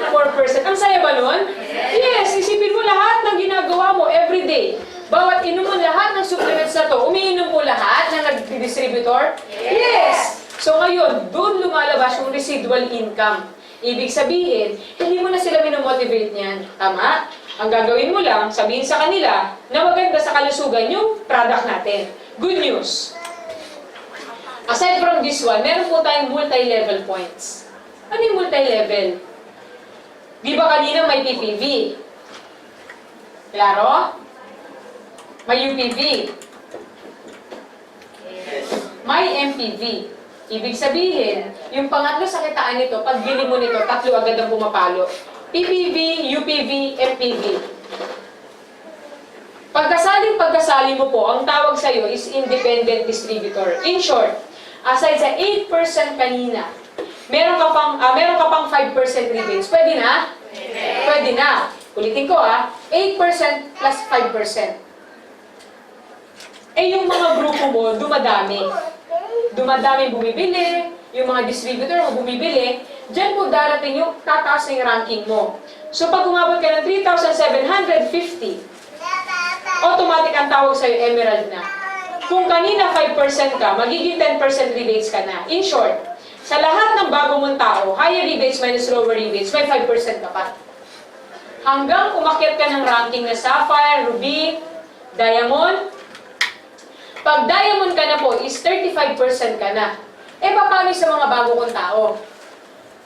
[SPEAKER 1] 4%. Ang saya ba nun? Yes, isipin mo lahat ng ginagawa mo every day. Bawat inom mo lahat ng supplements na to, umiinom mo lahat ng nag-distributor? Yes! So ngayon, doon lumalabas yung residual income. Ibig sabihin, hindi mo na sila minomotivate niyan. Tama? Ang gagawin mo lang, sabihin sa kanila na maganda sa kalusugan yung product natin. Good news. Aside from this one, meron po tayong multi-level points. Ano yung multi-level? Di ba kanina may PPV? Klaro? May UPV. May MPV. Ibig sabihin, yung pangatlo sa kitaan nito, pag bili mo nito, 3 agad ang pumapalo. PPV, UPV, MPV. Pagkasali mo po, ang tawag sa'yo is independent distributor. In short, aside sa 8% kanina, meron ka pang 5% rebates. Pwede na? Pwede na. Ulitin ko 8% plus 5%. Eh yung mga grupo mo, dumadami. Dumadami bumibili, yung mga distributor mo bumibili, dyan po darating yung tataas na yung ranking mo. So pag umabot ka ng 3,750, automatic ang tawag sa'yo Emerald na. Kung kanina 5% ka, magiging 10% rebates ka na. In short, sa lahat ng bago mong tao, higher rebates minus lower rebates, may 5% ka pa. Hanggang umakyat ka ng ranking na Sapphire, Ruby, Diamond. Pag Diamond ka na po, is 35% ka na. Eh, paano sa mga bago kong tao?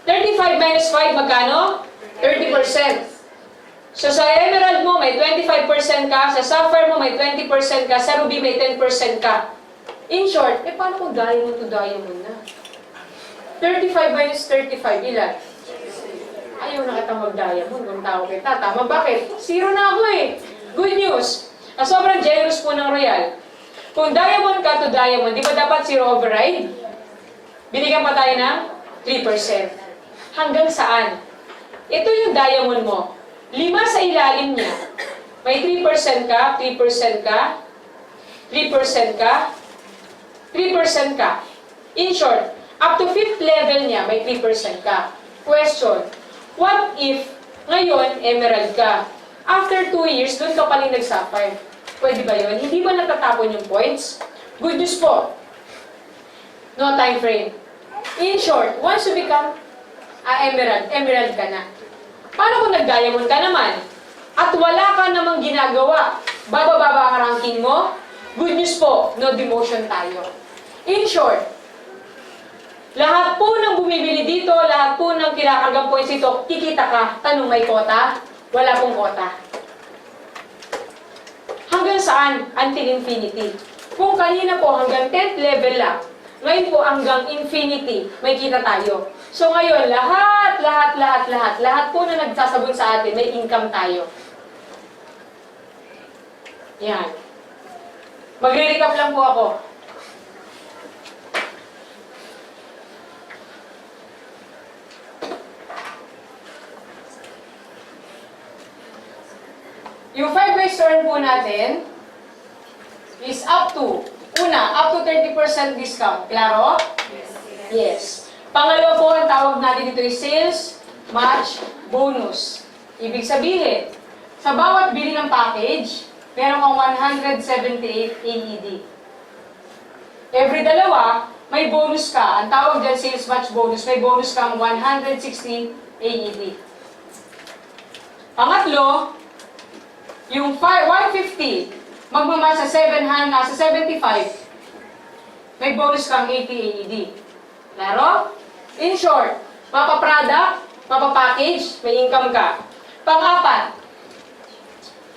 [SPEAKER 1] 35 minus 5, magkano? 30%. So, sa Emerald mo, may 25% ka. Sa Sapphire mo, may 20% ka. Sa Ruby, may 10% ka. In short, eh, paano kung Diamond to Diamond na? 35 minus 35, ilan? Ayaw na kitang mag-Diamond kung tao kita. Tama, bakit? 0 na ako eh. Good news. Sobrang generous po ng Royal. Kung Diamond ka to Diamond, di ba dapat 0 override? Binigyan pa tayo ng 3%. Hanggang saan? Ito yung Diamond mo. 5 sa ilalim niya. May 3% ka, 3% ka, 3% ka, 3% ka. In short, up to 5th level niya, may 3% ka. Question, what if ngayon, Emerald ka? After 2 years, doon ka paling nag-Sapphire. Pwede ba yun? Hindi ba natatapon yung points? Good news po. No time frame. In short, once you become Emerald ka na. Paano kung nag-Diamond ka naman? At wala ka namang ginagawa? Bababa ang ranking mo? Good news po, no demotion tayo. In short, lahat po ng bumibili dito, lahat po ng kinakargang points dito, kikita ka. Tanong, may kota? Wala pong kota. Hanggang saan? Until infinity. Kung kanina po hanggang 10th level lang, ngayon po hanggang infinity, may kita tayo. So ngayon, lahat po na nagsasabon sa atin, may income tayo. Yan. Magre-recap lang po ako. Yung 5 ways to earn po natin is up to 30% discount. Klaro? Yes. Pangalawa po, ang tawag natin dito is sales, match, bonus. Ibig sabihin, Sa bawat bili ng package, meron kang 178 AED. Every dalawa, may bonus ka. Ang tawag dyan, sales match bonus, may bonus kang 160 AED. Pangatlo, yung 150, magmamatch sa 700, nasa 75, may bonus kang 80 AED. Klaro? In short, mapa-product, mapa-package, may income ka. Pang-apat,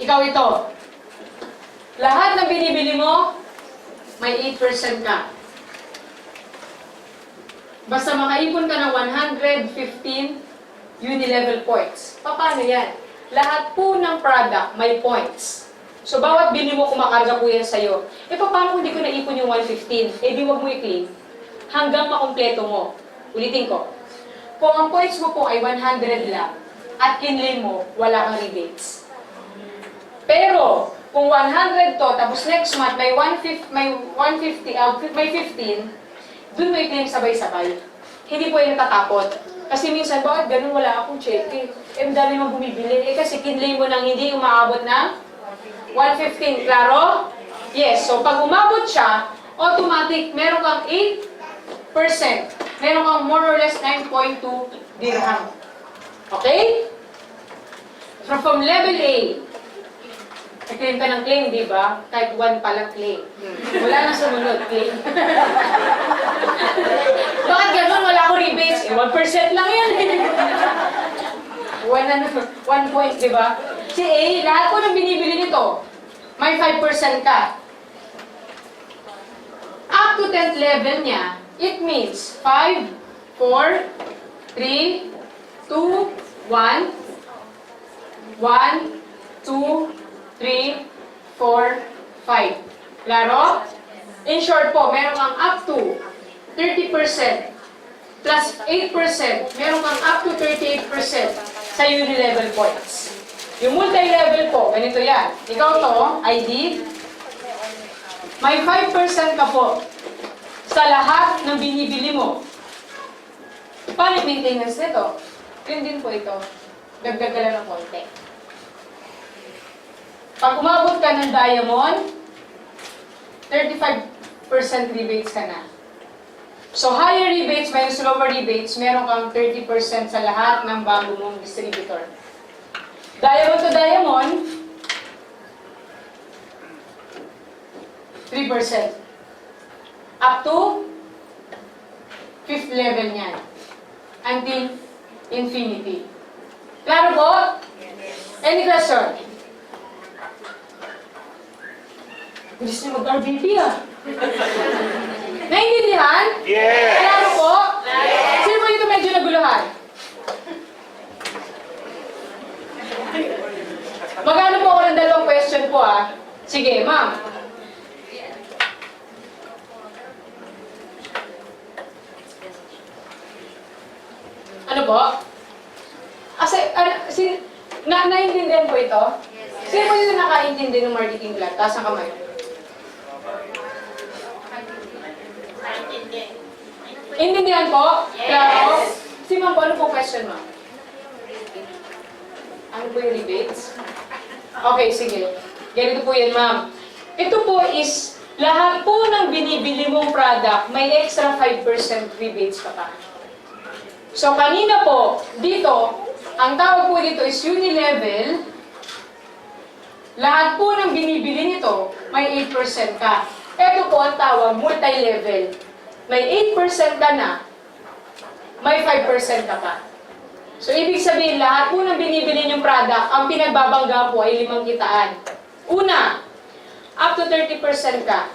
[SPEAKER 1] ikaw ito. Lahat ng binibili mo, may 8% ka. Basta makaipon ka ng 115 uni-level points. Paano yan? Lahat po ng product may points. So, bawat bili mo, kumakarga po yan sa'yo. E, paano kung di ko naipon yung 115? Eh, di wag mo i-claim. Hanggang makumpleto mo. Ulitin ko. Kung ang points mo po ay 100 lang, at kinlaim mo, wala kang rebates. Pero, kung 100 to, tapos next month, may 150, may 15, dun mo i-claim sabay-sabay. Hindi po yung natatapot. Kasi minsan, bakit ganun wala akong check? Eh, dami mong bumibili. Eh, kasi kinlaim mo nang hindi umaabot ng 115, klaro? Yes, so pag umabot siya, automatic, meron kang 8%. Meron kang more or less 9.2 dirham. Okay? From level A, claim ka ng claim, di ba? Type 1 pa lang claim. Wala nang sumunod, claim. Bakit ganun? Wala akong rebates. Eh, 1% lang yan. 1 point, di ba? Si A, lahat po ng binibili nito, may 5% ka. Up to 10th level niya, it means 5, 4, 3, 2, 1, 1, 2, 3, 4, 5. Klaro? In short po, meron kang up to 30% plus 8%, meron kang up to 38% sa uni-level points. Yung multi-level po, ganito yan. Ikaw to, ID, may 5% ka po sa lahat ng binibili mo. Paano yung maintenance nito? Yun din po ito. Dagdag ka lang ng konti. Pag umabot ka ng diamond, 35% rebates ka na. So, higher rebates minus lower rebates, meron kang 30% sa lahat ng bago mong distributor. Diamond to diamond, 3%. Up to 5th level niyan. Until infinity. Klaro po? Any question? Gusto niyo mag-RBP ah. Naintindihan?
[SPEAKER 2] Yes!
[SPEAKER 1] Klaro po? Yes! Sino po dito medyo naguluhan? Magano po ako ng dalawang question po ah. Sige, ma'am. Ano po? Naintindihan po ito? Sino po dito nakaintindi ng marketing plan? Taas ang kamay. Intindihan po? Klaro? Si ma'am po, ano po question mo? Ano po yung rebates? Okay, sige. Ganito po yan, ma'am. Ito po is, lahat po ng binibili mong product, may extra 5% rebates ka pa. So, kanina po, dito, ang tawag po dito is uni-level. Lahat po ng binibili nito, may 8% ka. Ito po ang tawag, multi-level. May 8% ka na, may 5% ka pa. So, ibig sabihin, lahat po ng binibili niyong product, ang pinagbabangga po ay 5 kitaan. Una, up to 30% ka.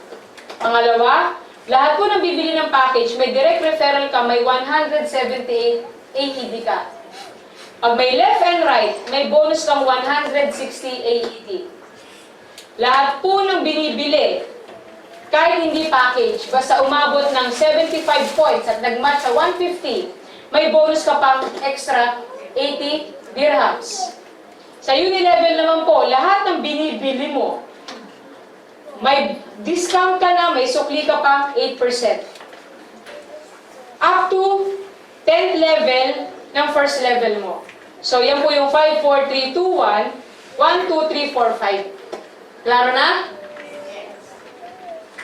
[SPEAKER 1] Pangalawa, lahat po ng bibili ng package, may direct referral ka, may 178 AED ka. Pag may left and right, may bonus kang 160 AED. Lahat po ng binibili, kahit hindi package, basta umabot ng 75 points at nag-match sa 150, may bonus ka pang extra 80 dirhams. Sa uni-level naman po, lahat ng binibili mo, may discount ka na, may sukli ka pang 8%. Up to 10th level ng first level mo. So, yan po yung 5, 4, 3, 2, 1. 1, 2, 3, 4, 5. Klaro na?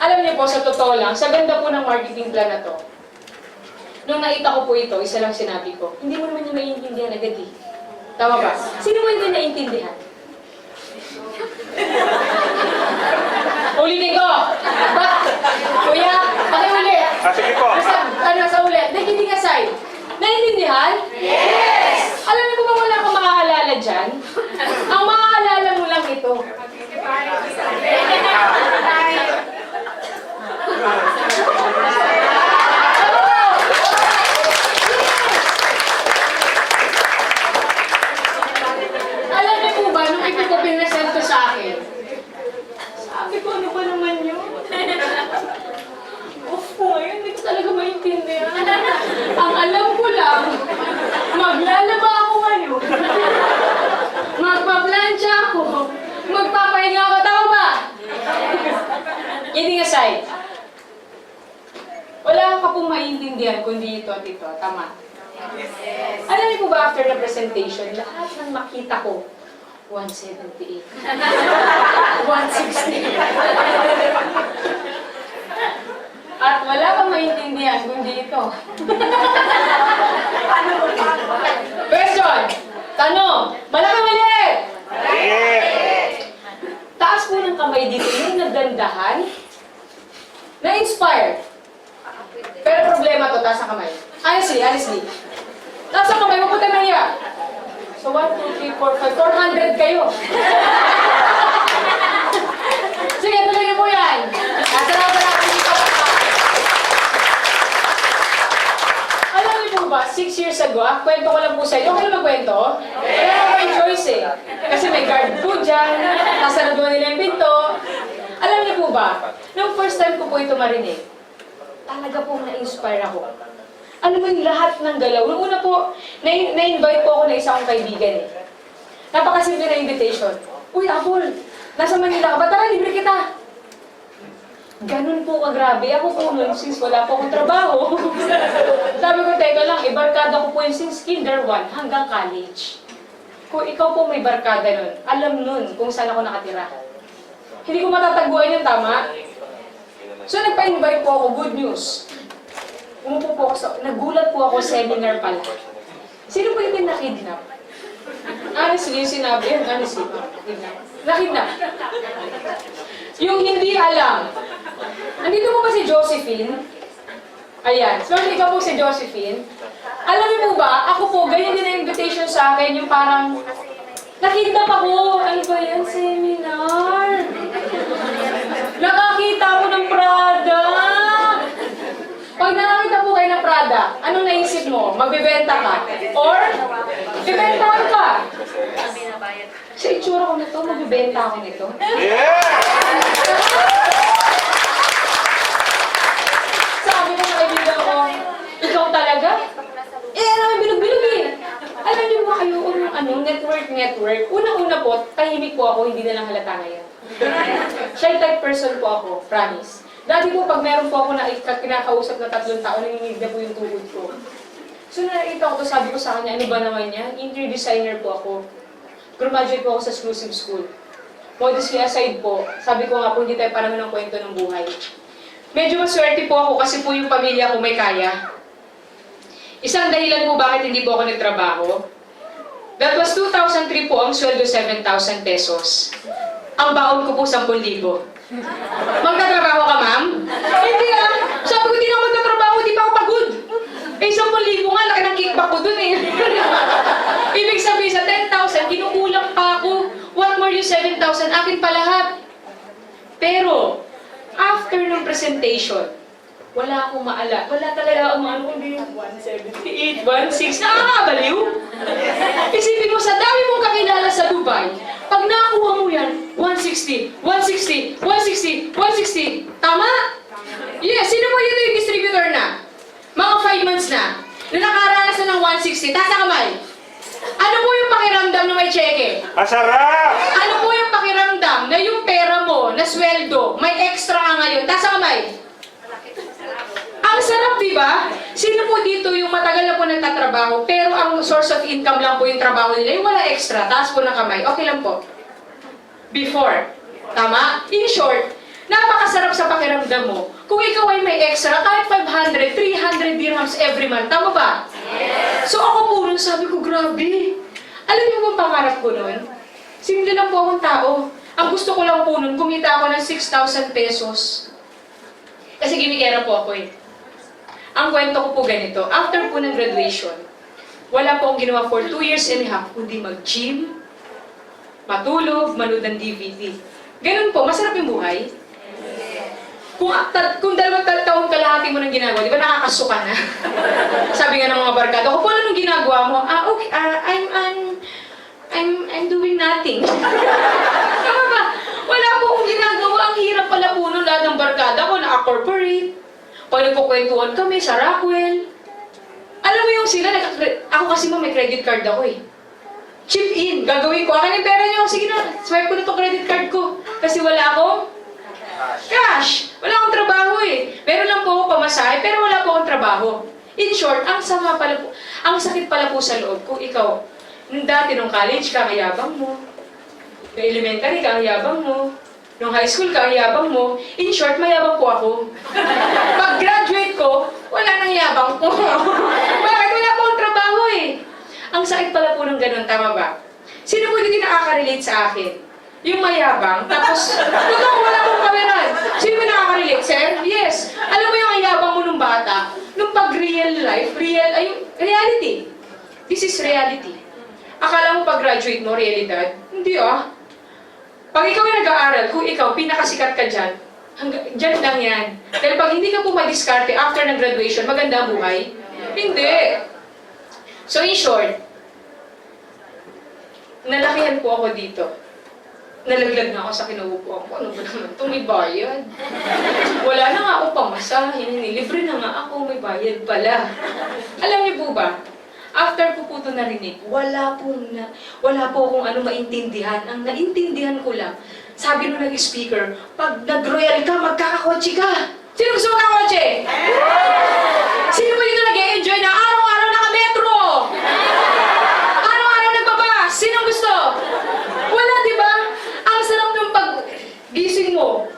[SPEAKER 1] Alam niyo po, sa totoo lang, sa ganda po ng marketing plan na to, nung nakita ko po ito, isa lang sinabi ko, hindi mo naman yung naiintindihan agad eh. Tama ba? Sino mo hindi naiintindihan? Ulitin ko! Kuya, pakiulit!
[SPEAKER 4] Sige po.
[SPEAKER 1] Sa ulit? Nakikinig aside. Naiintindihan? Yes! Alam niyo po ba wala kang makakaalala dyan? Ang makakaalala mo lang ito. Alam niyo po ba, nung ito po pinresent ko sa akin, sabi ko, ano ba naman yun? Of ko, ngayon, hindi ko talaga maintindihan. Ang alam ko lang, maglalaba ako ngayon, magpa-plancha ako, magpapahinga ako, tama ba? Kidding aside, wala ka pong maintindihan kundi ito at ito, tama? Alam niyo po ba after the presentation, lahat ng makita ko, 178, 160. At wala kang maintindihan kundi ito. Question! Tanong! Malaki mali! Taas po ng kamay dito yung nagandahan, na-inspired. Pero problema to, taas ang kamay. Honestly. Taas ang kamay, mapunta na niya. So 1, 2, 3, 4, 5, 400 kayo. Sige, tuloy niyo po yan. Salamat dito. Alam niyo po ba, 6 years ago, kwento ko lang po sa inyo. Okay lang magkwento? Wala ako may choice eh. Kasi may guard po dyan, nasaraduhan nila yung pinto. Alam niyo po ba, nung first time ko po ito marinig, talaga pong na-inspire ako. Ano mo yung lahat ng galaw? Nung una po, na-invite po ako na isang kaibigan eh. Napakasimple na invitation. Uy, Apple, nasa Manila ka ba? Tara, libre kita. Ganun po kagrabe. Ako po nun, since wala po akong trabaho. Sabi ko, teka lang, barkada ko po yun since kinder 1 hanggang college. Kung ikaw po may barkada nun, alam nun kung saan ako nakatira. Hindi ko matatagpuan yun, tama? So, nagpa-invite po ako, good news. Umupo po ako nagulat po ako seminar pala. Sino po yung nakidnap? Honestly, yung sinabi yun, honestly, nakidnap. Yung hindi alam. Nandito po ba si Josephine? Ayan. So, ikaw po si Josephine. Alam niyo po ba, ako po, ganyan din ang invitation sa akin, yung parang, nakidnap ako. Ano ba yan? Seminar. Nakakita ako ng Prada. Pag nakakita po kayo ng Prada, anong naisip mo? Magbebenta ka? Or, bibentahan ka? Sa itsura ko nito, magbebenta ako nito. Sabi ko sa kaibigan ko, ikaw talaga? Ano yung bilog-bilog eh. Alam niyo ba kayo, network. Una-una po, tahimik po ako, hindi na lang halata ngayon. Shy type person po ako, promise. Dati po, pag meron po ako na kinakausap na 3 taon, nanginginig na po yung tuhod ko. So, nakita ko to, sabi ko sa kanya, ano ba naman yan? Interior designer po ako. Graduate po ako sa exclusive school. Modestly aside po, sabi ko nga po, hindi tayo parang ng kwento ng buhay. Medyo maswerte po ako kasi po yung pamilya ko may kaya. Isang dahilan po bakit hindi po ako nagtrabaho. That was 2003 po, ang sweldo 7,000 pesos. Ang baon ko po 10,000. Magtatrabaho ka, ma'am? Hindi ah. Sabi ko, di na ako magtatrabaho, di pa ako pagod. 10,000 nga, laki ng kickback ko dun eh. Ibig sabihin, sa 10,000, kinukulang pa ako. What more yung 7,000? Akin pa lahat. Pero, after ng presentation, wala akong maala. Wala talaga akong maala. Kundi 178, 160. Nakakabaliw. Isipin mo, sa dami mong kakilala sa Dubai, pag nakakuha mo yan, 160, 160, 160, 160. Tama? Yes, sino mo yun yung distributor na? Mga 5 months na nakaranas na ng 160. Taas ang kamay. Ano po yung pakiramdam na may cheque?
[SPEAKER 4] Masarap!
[SPEAKER 1] Ano po yung pakiramdam na yung pera mo, na sweldo, may extra ka ngayon? Taas ang kamay. Ang sarap, di ba? Sino po dito yung matagal na po nagtatrabaho, pero ang source of income lang po yung trabaho nila, yung wala extra, taas po ng kamay. Okay lang po. before. Tama? In short, napakasarap sa pakiramdam mo. Kung ikaw ay may extra, kahit 500, 300 dirhams every month. Tama ba? So ako po nun, sabi ko, grabe. Alam niyo bang pangarap ko nun? Simple lang po akong tao. Ang gusto ko lang po nun, kumita ako ng 6,000 pesos. Kasi gimikera po ako eh. Ang kwento ko po ganito, after po ng graduation, wala po akong ginawa for 2 years and a half, kundi mag-gym, matulog, manood ng DVD. Ganun po, masarap yung buhay. Kung dalawang taon kalahati mo nang ginagawa, di ba nakakasuka na? Sabi nga ng mga barkada, kung ano nung ginagawa mo, okay, I'm doing nothing. Tama ba? Wala po akong ginagawa, ang hirap pala po nung lahat ng barkada ko, naka-corporate. Pag nagkukwentuhan kami sa Rockwell. Alam mo yung sila, ako kasi mo may credit card ako eh. Chip in, gagawin ko. Akin yung pera nyo, sige na, swipe ko na itong credit card ko. Kasi wala akong cash. Wala akong trabaho eh. Meron lang po ako pamasahe, pero wala po akong trabaho. In short, ang sama pala po, ang sakit pala po sa loob kung ikaw, nung dati nung college ka, kayabang mo. Nung elementary ka, kayabang mo. Nung high school ka, kayabang mo. In short, mayabang po ako. Pag-graduate ko, wala nang yabang po. Bakit? Wala po akong trabaho eh. Ang sakit pala po ng ganun, tama ba? Sino po hindi nakaka-relate sa akin? Yung mayabang, tapos, totoo, wala akong kameran. Sino ba nakaka-relate, sir? Yes. Alam mo yung mayabang mo nung bata, nung pag-real life, reality. This is reality. Akala mo pag-graduate mo, realidad? Hindi ah. Pag ikaw ay nag-aaral, kung ikaw, pinakasikat ka dyan, dyan lang yan. Dahil pag hindi ka po madiskarte after ng graduation, maganda ang buhay? Hindi. So in short, nalakihan po ako dito. Nalaglag na ako sa kinuupuan ko. Ano ba naman ito? May bayad. Wala na nga ako pamasahin. Libre na nga ako. May bayad pala. Alam niyo po ba? After ko po ito narinig, wala po akong ano maintindihan. Ang naintindihan ko lang, sabi nung nag-speaker, pag nag-royal ka, magkakakotse ka. Sino gusto magkakotse? Sino po dito nag-e-enjoy na araw-araw naka-metro? Araw-araw nagbabas? Sinong gusto? Wala, di ba? Ang sarap ng pag-gising mo.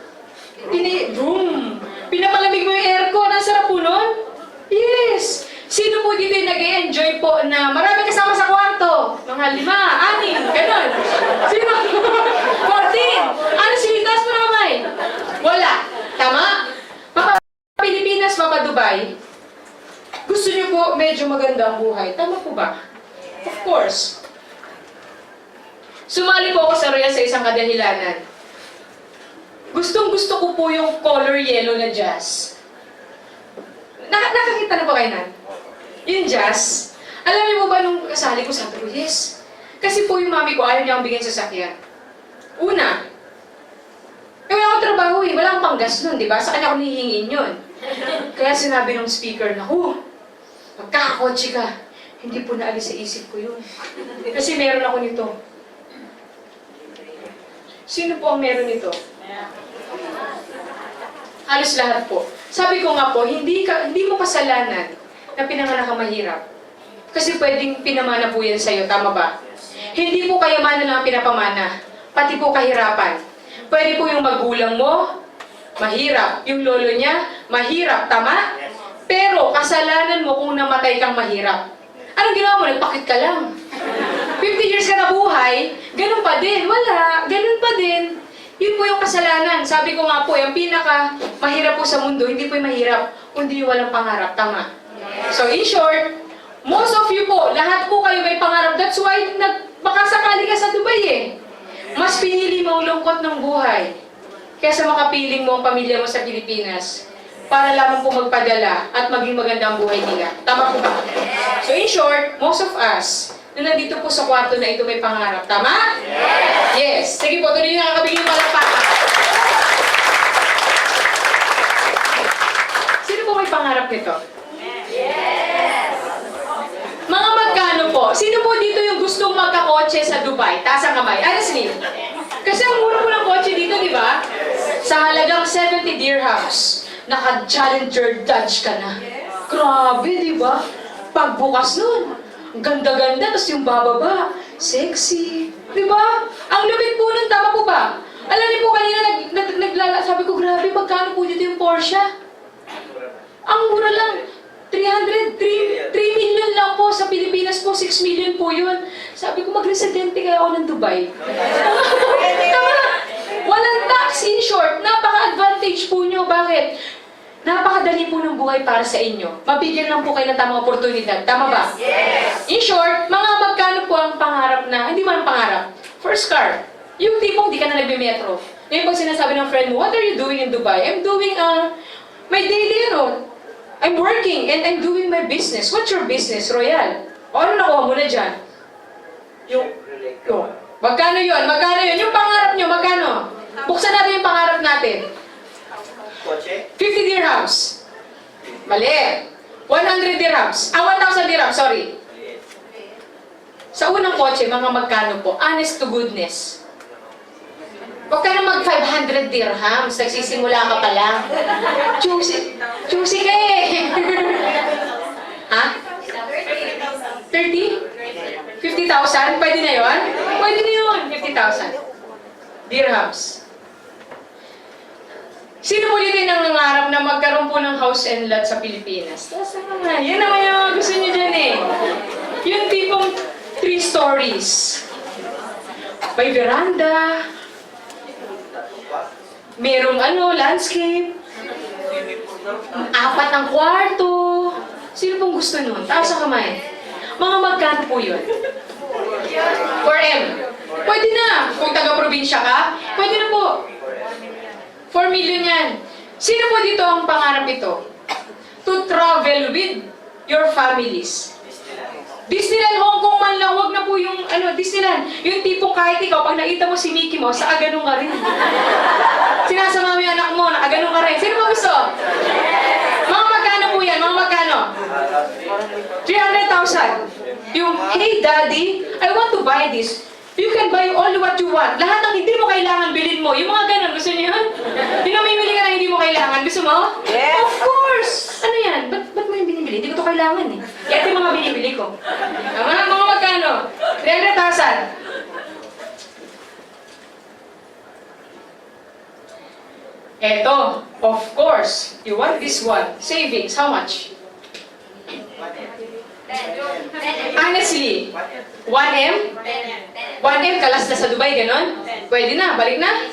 [SPEAKER 1] Boom! Pinapalamig mo yung aircon. Ang sarap po nun? Yes! Sino po dito yung nag-e-enjoy po na marami kasama sa kwarto? Mga 5, 6, ganun. Sino? 14! Ano sinitas mo na kamay? Wala. Tama? Pilipinas, Dubai. Gusto niyo po medyo maganda ang buhay. Tama po ba? Of course. Sumali po ako sa Royal sa isang kadahilanan. Gustong-gusto ko po yung color yellow na jazz. Nakakita na ba kayo nan? Yung jazz. Alam niyo ba nung kasali ko, sabi ko, yes. Kasi po yung mami ko, ayaw niya akong bigyan sa sakyan. Una, wala akong trabaho eh. Wala akong panggas nun, di ba? Sa kanya ako hihingin yun. Kaya sinabi ng speaker na, magkakakotse ka. Hindi po naalis sa isip ko yun. Kasi meron ako nito. Sino po ang meron nito? Halos lahat po. Sabi ko nga po, hindi mo kasalanan na pinanganak kang mahirap. Kasi pwedeng pinamana po yan sa'yo, tama ba? Hindi po kayamanan lang ang pinapamana, pati po kahirapan. Pwede po yung magulang mo, mahirap. Yung lolo niya, mahirap, tama? Pero kasalanan mo kung namatay kang mahirap. Anong ginawa mo? Nagpakit ka lang. 50 years ka na buhay, ganun pa din. Wala, ganun pa din. Yun po yung kasalanan. Sabi ko nga po, yung pinaka mahirap po sa mundo, hindi po yung mahirap, kundi yung walang pangarap. Tama? So in short, most of you po, lahat po kayo may pangarap. That's why makasakali ka sa Dubai eh. Mas pinili mo ang lungkot ng buhay kaysa makapiling mo ang pamilya mo sa Pilipinas para lamang po magpadala at maging maganda ang buhay nila. Tama po ba? So in short, most of us, na nandito po sa kwarto na ito may pangarap. Tama? Yes. Sige po, tuloy na nakakabigay yung palakpakan. Sino po may pangarap nito? Mga magkano po? Sino po dito yung gustong magkakotse sa Dubai? Taas ang kamay. Honestly. Kasi ang mura po ng kotse dito, di ba? Sa halagang 70 dirhams, naka-Challenger Dodge ka na. Grabe, di ba? Pagbukas nun, Ang ganda-ganda, tapos yung bababa, sexy. Di ba? Ang lupit po nun, tama po ba? Alam niyo po kanina, sabi ko, grabe, magkano po dito yung Porsche? Ang mura lang. 3 million lang po. Sa Pilipinas po, 6 million po yun. Sabi ko, mag-residente kaya ako ng Dubai. Tama. Walang tax, in short. Napaka-advantage po nyo. Bakit? Napakadali po ng buhay para sa inyo. Mabigyan lang po kayo ng tamang oportunidad. Tama ba?
[SPEAKER 3] Yes.
[SPEAKER 1] In short, mga magkano po ang pangarap na, hindi man ang pangarap, first car. Yung tipong di ka na nagbimetro. Ngayon pag sinasabi ng friend mo, what are you doing in Dubai? I'm doing, my daily, I'm working and I'm doing my business. What's your business, Royal? O ano nakuha mo na dyan? Yung, magkano yun? Magkano yun? Yung pangarap nyo, magkano? Buksan natin yung pangarap natin.
[SPEAKER 2] Kotse?
[SPEAKER 1] 50 dirhams. Mali. 100 dirhams. 1,000 dirhams, sorry. Sa unang kotse, mga magkano po? Honest to goodness. Huwag ka na mag 500 dirhams. Nagsisimula ka pa lang. Choosy ka eh. Ha? 30? 50,000? Pwede na yun? Pwede na yun. 50,000 dirhams. Sino po dito yung nangangarap na magkaroon po ng house and lot sa Pilipinas? Yan naman yung gusto niyo dyan eh. Yung tipong 3 stories. May veranda. Merong landscape. 4 ang kwarto. Sino pong gusto nun? Taas ang kamay. Mga magkano po yun? 4M. Pwede na. Kung taga-probinsya ka, pwede na po. 4 million yan. Sino po dito ang pangarap ito? To travel with your families. Disneyland Hong Kong man lang, wag na po yung Disneyland. Yung tipong kahit ikaw, pag nakita mo si Mickey Mouse, ganun ka rin. Sinasama mo yung anak mo, ganun ka rin. Sino ba gusto? Mga magkano po yan? Mga magkano? 300,000. Yung, hey daddy, I want to buy this. You can buy all what you want. Lahat ng hindi mo kailangan, bilhin mo. Yung mga ganun, gusto niyo yun? Yung namimili ka na hindi mo kailangan, gusto mo?
[SPEAKER 3] Yes.
[SPEAKER 1] Of course! Ano yan? Ba't mo yung binibili? Hindi ko to kailangan eh. Kaya ito yung mga binibili ko. Mga magkano? 300,000. Eto, of course, you want this one. Savings, how much? Honestly, 1M? 1M, kalas na sa Dubai, ganon? Pwede na, balik na?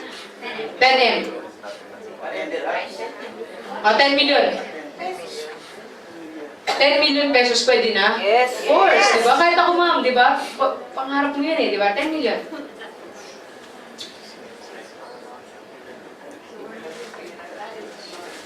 [SPEAKER 1] 10M. 10 million. 10 million pesos pwede na?
[SPEAKER 3] Yes.
[SPEAKER 1] Of course, di ba? Kahit ako ma'am, di ba? Pangarap mo yan eh, di ba? 10 million.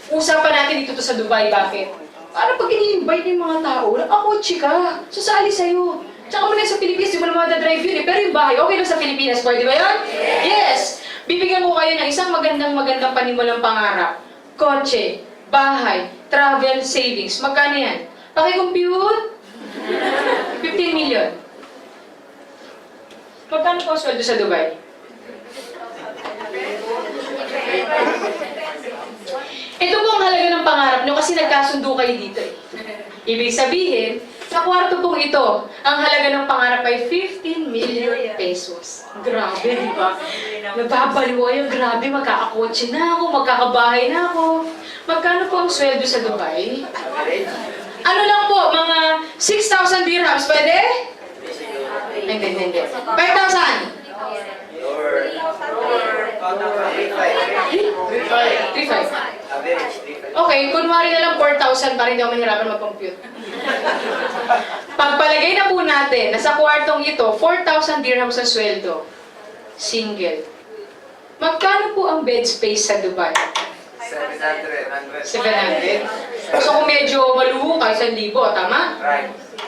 [SPEAKER 1] Usapan natin dito to sa Dubai, bakit? Para pag ini-invite ng mga tao, nakakotse ka, sasali sa'yo. Tsaka mo na sa Pilipinas, di mo naman madadrive yun eh. Pero yung bahay, okay lang sa Pilipinas, pwede ba yun? Yes! Bibigyan ko kayo ng isang magandang panimulang pangarap. Kotse, bahay, travel, savings. Magkano yan? Paki-compute? 15 million. Magkano po ang sweldo sa Dubai? Ito po ang halaga ng pangarap nyo kasi nagkasundo kayo dito eh. Ibig sabihin, sa kwarto pong ito, ang halaga ng pangarap ay 15 million pesos. Grabe, di ba? Nababaliw kayo, grabe, magkakakotse na ako, magkakabahay na ako. Magkano po ang sweldo sa Dubai? Ano lang po, mga 6,000 dirhams, pwede? Hindi. 5,000? 3,500. Okay, kunwari na lang 4,000 para hindi ako mahirapan mag-compute. Pagpalagay na po natin na sa kwartong ito, 4,000 dirhams ang sweldo. Single. Magkano po ang bed space sa Dubai? 700. So kung medyo maluho ka, 1,000, tama?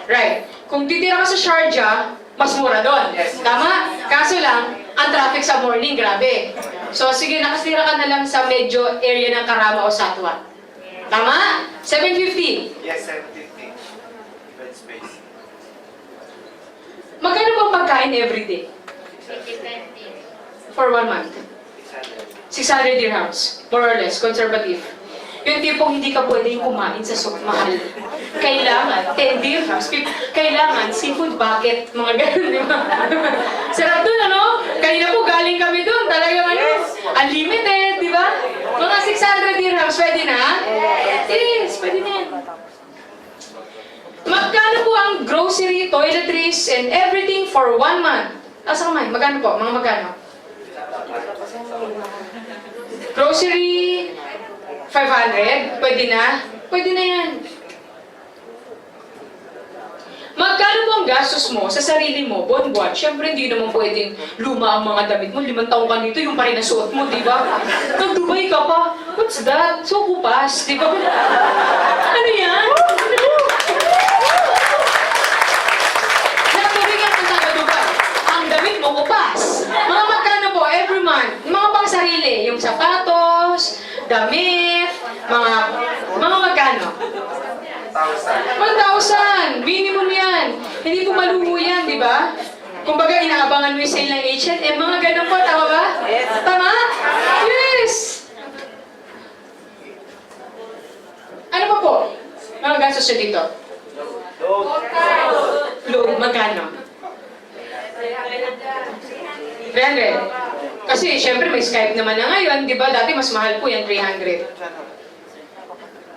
[SPEAKER 1] Right. Kung titira ka sa Sharjah, mas mura doon. Tama? Kaso lang, ang traffic sa morning, grabe. So sige, nakasira ka na lang sa medyo area ng Karama o Satwa. Tama? 750.
[SPEAKER 2] Yes, 750. Bed space.
[SPEAKER 1] Magkano po ang pagkain everyday? For 1 month? 600 dirhams. More or less, conservative. Yung tipong hindi ka pwedeng kumain sa soup mahal. Kailangan 10 dirhams. Kailangan seafood bucket. Mga ganun, di ba? Sarap dun, ano? Kanina po galing kami dun. Talagang ano? Unlimited, di ba? Mga 600 dirhams. Pwede na? Yes, pwede na yan. Magkano po ang grocery, toiletries, and everything for 1 month? Asa kamay? Magkano po? Mga magkano? Grocery, 500? Pwede na? Pwede na yan. Magkano po ang gastos mo sa sarili mo, buwan-buwan? Siyempre, hindi naman pwedeng luma ang mga damit mo. 5 taong ka nito, yung pa rin na suot mo, di ba? Nag-Dubai ka pa. What's that? So kupas, di ba? Ano yan? Nag-Dubai ka punta ka Dubai. Ang damit mo kupas. Mga magkano po, every month? Mga pang sarili, yung sapatos, damit, mga magkano? 1,000! Minimum yan. Hindi po maluho yan, di ba? Kumbaga, inaabangan mo yung sale ng H&M. Mga ganun po, tama ba?
[SPEAKER 3] Yes.
[SPEAKER 1] Tama? Yes! Ano pa po? Mga gastos nyo dito? Load, magkano? 300. Kasi, syempre, may Skype naman na ngayon, di ba? Dati, mas mahal po yan, 300.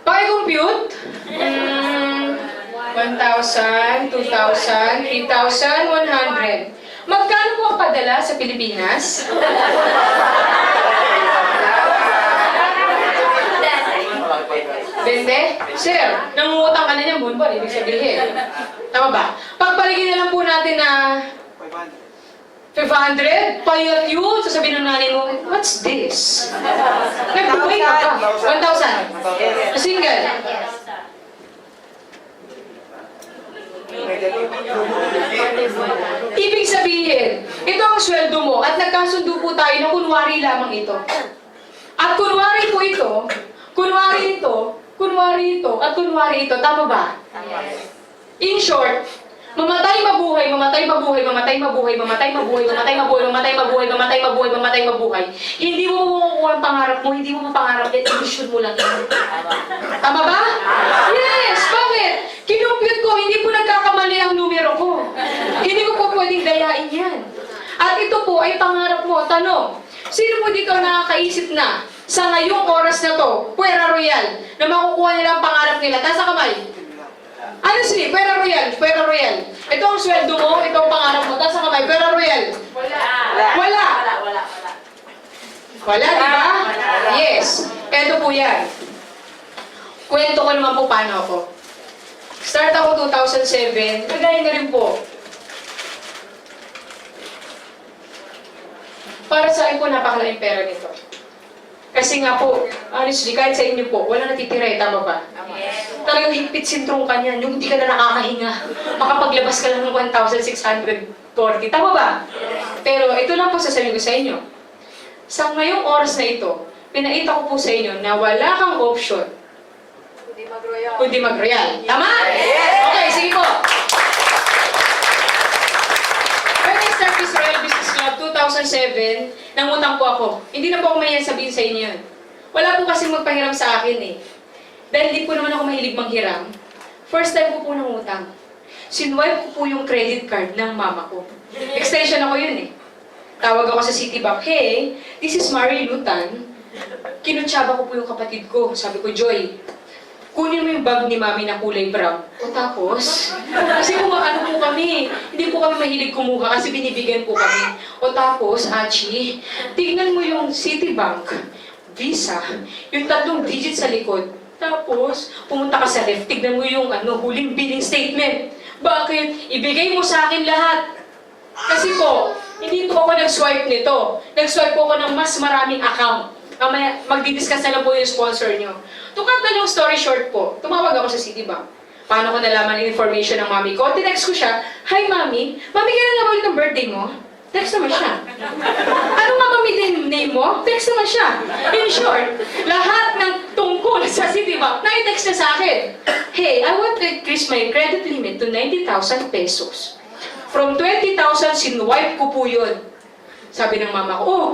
[SPEAKER 1] Paki-compute? 1,000, 2,000, 3,100. Magkano po ang padala sa Pilipinas? Bente? Sir, nangungutang ka na niyan buwan-buwan, ibig sabihin. Tama ba? Pagpaligin na lang po natin na 500? Payat yun! Sasabihin ng nanay mo, what's this? Nag-Dubai ka pa. 1,000? Single? Ibig sabihin, ito ang sweldo mo at nagkasundo po tayo na kunwari lamang ito. At kunwari po ito, kunwari ito, kunwari ito, at kunwari ito. Tama ba? In short, mamatay mabuhay, mamatay mabuhay, mamatay mabuhay, mamatay mabuhay, mamatay mabuhay, mamatay mabuhay, mamatay mabuhay, mamatay mabuhay. Hindi mo makukuha ang pangarap mo, hindi mo mapangarap yan, illusion mo lang yan. Tama ba? Yes! Bakit? Kinumpute ko, hindi po nagkakamali ang numero ko. Hindi ko po pwedeng dayain yan. At ito po ay pangarap mo. Tanong, sino po dito nakakaisip na sa ngayong oras na to, Puera Royal, na makukuha nila ang pangarap nila? Taas ang kamay. Honestly, Puera Royal, Puera Royal. Ito ang sweldo mo, ito ang pangarap mo. Taas ang kamay, Puera Royal. Wala. Wala, di ba? Yes. Ito po yan. Kwento ko naman po paano ako. Start ako 2007. Kagaya na rin po. Para sa akin po, napakalaking pera nito. Kasi nga po, honestly, kahit sa inyo po, wala natitira eh, tama ba? Talagang higpit sintrong ka niyan, yung hindi ka na nakakahinga. Makapaglabas ka lang ng 1,640. Tama ba? Pero ito lang po sasabihin ko sa inyo. Sa ngayong oras na ito, pinaita ko po sa inyo na wala kang option kundi mag-royal. Tama? Okay, sige po. When I start this Royal Business Club 2007, nangutang po ako. Hindi na po ako mahiyan sabihin sa inyo yun. Wala po kasing magpahiram sa akin eh. Dahil hindi po naman ako mahilig manghiram. First time ko po nangutang. Sinwipe ko po yung credit card ng mama ko. Extension ako yun eh. Tawag ako sa Citibank, hey, this is Mary Lutan. Kinuntsaba ko po yung kapatid ko. Sabi ko, Joy, kunin mo yung bag ni Mami na kulay brown. O tapos, kasi ano po kami, hindi po kami mahilig kumuha kasi binibigyan po kami. O tapos, Achi, tignan mo yung Citibank, Visa, yung 3 digits sa likod. Tapos, pumunta ka sa ref, tignan mo yung huling billing statement. Bakit? Ibigay mo sa akin lahat. Kasi po, hindi po ako nag-swipe nito. Nag-swipe po ako ng mas maraming account. Mamaya, magdi-discuss na lang po yung sponsor nyo. To cut the long story short po, tumawag ako sa Citibank. Paano ko nalaman yung information ng mami ko? Tinext ko siya, hi mami, mami kailan na ulit ang birthday mo? Text naman siya. Ano nga mami name mo? Text naman siya. In short, lahat ng tungkol sa Citibank, na-text na sa akin. Hey, I want to increase my credit limit to 90,000 pesos. From 20,000, sinwipe ko po yun. Sabi ng mama ko, oh,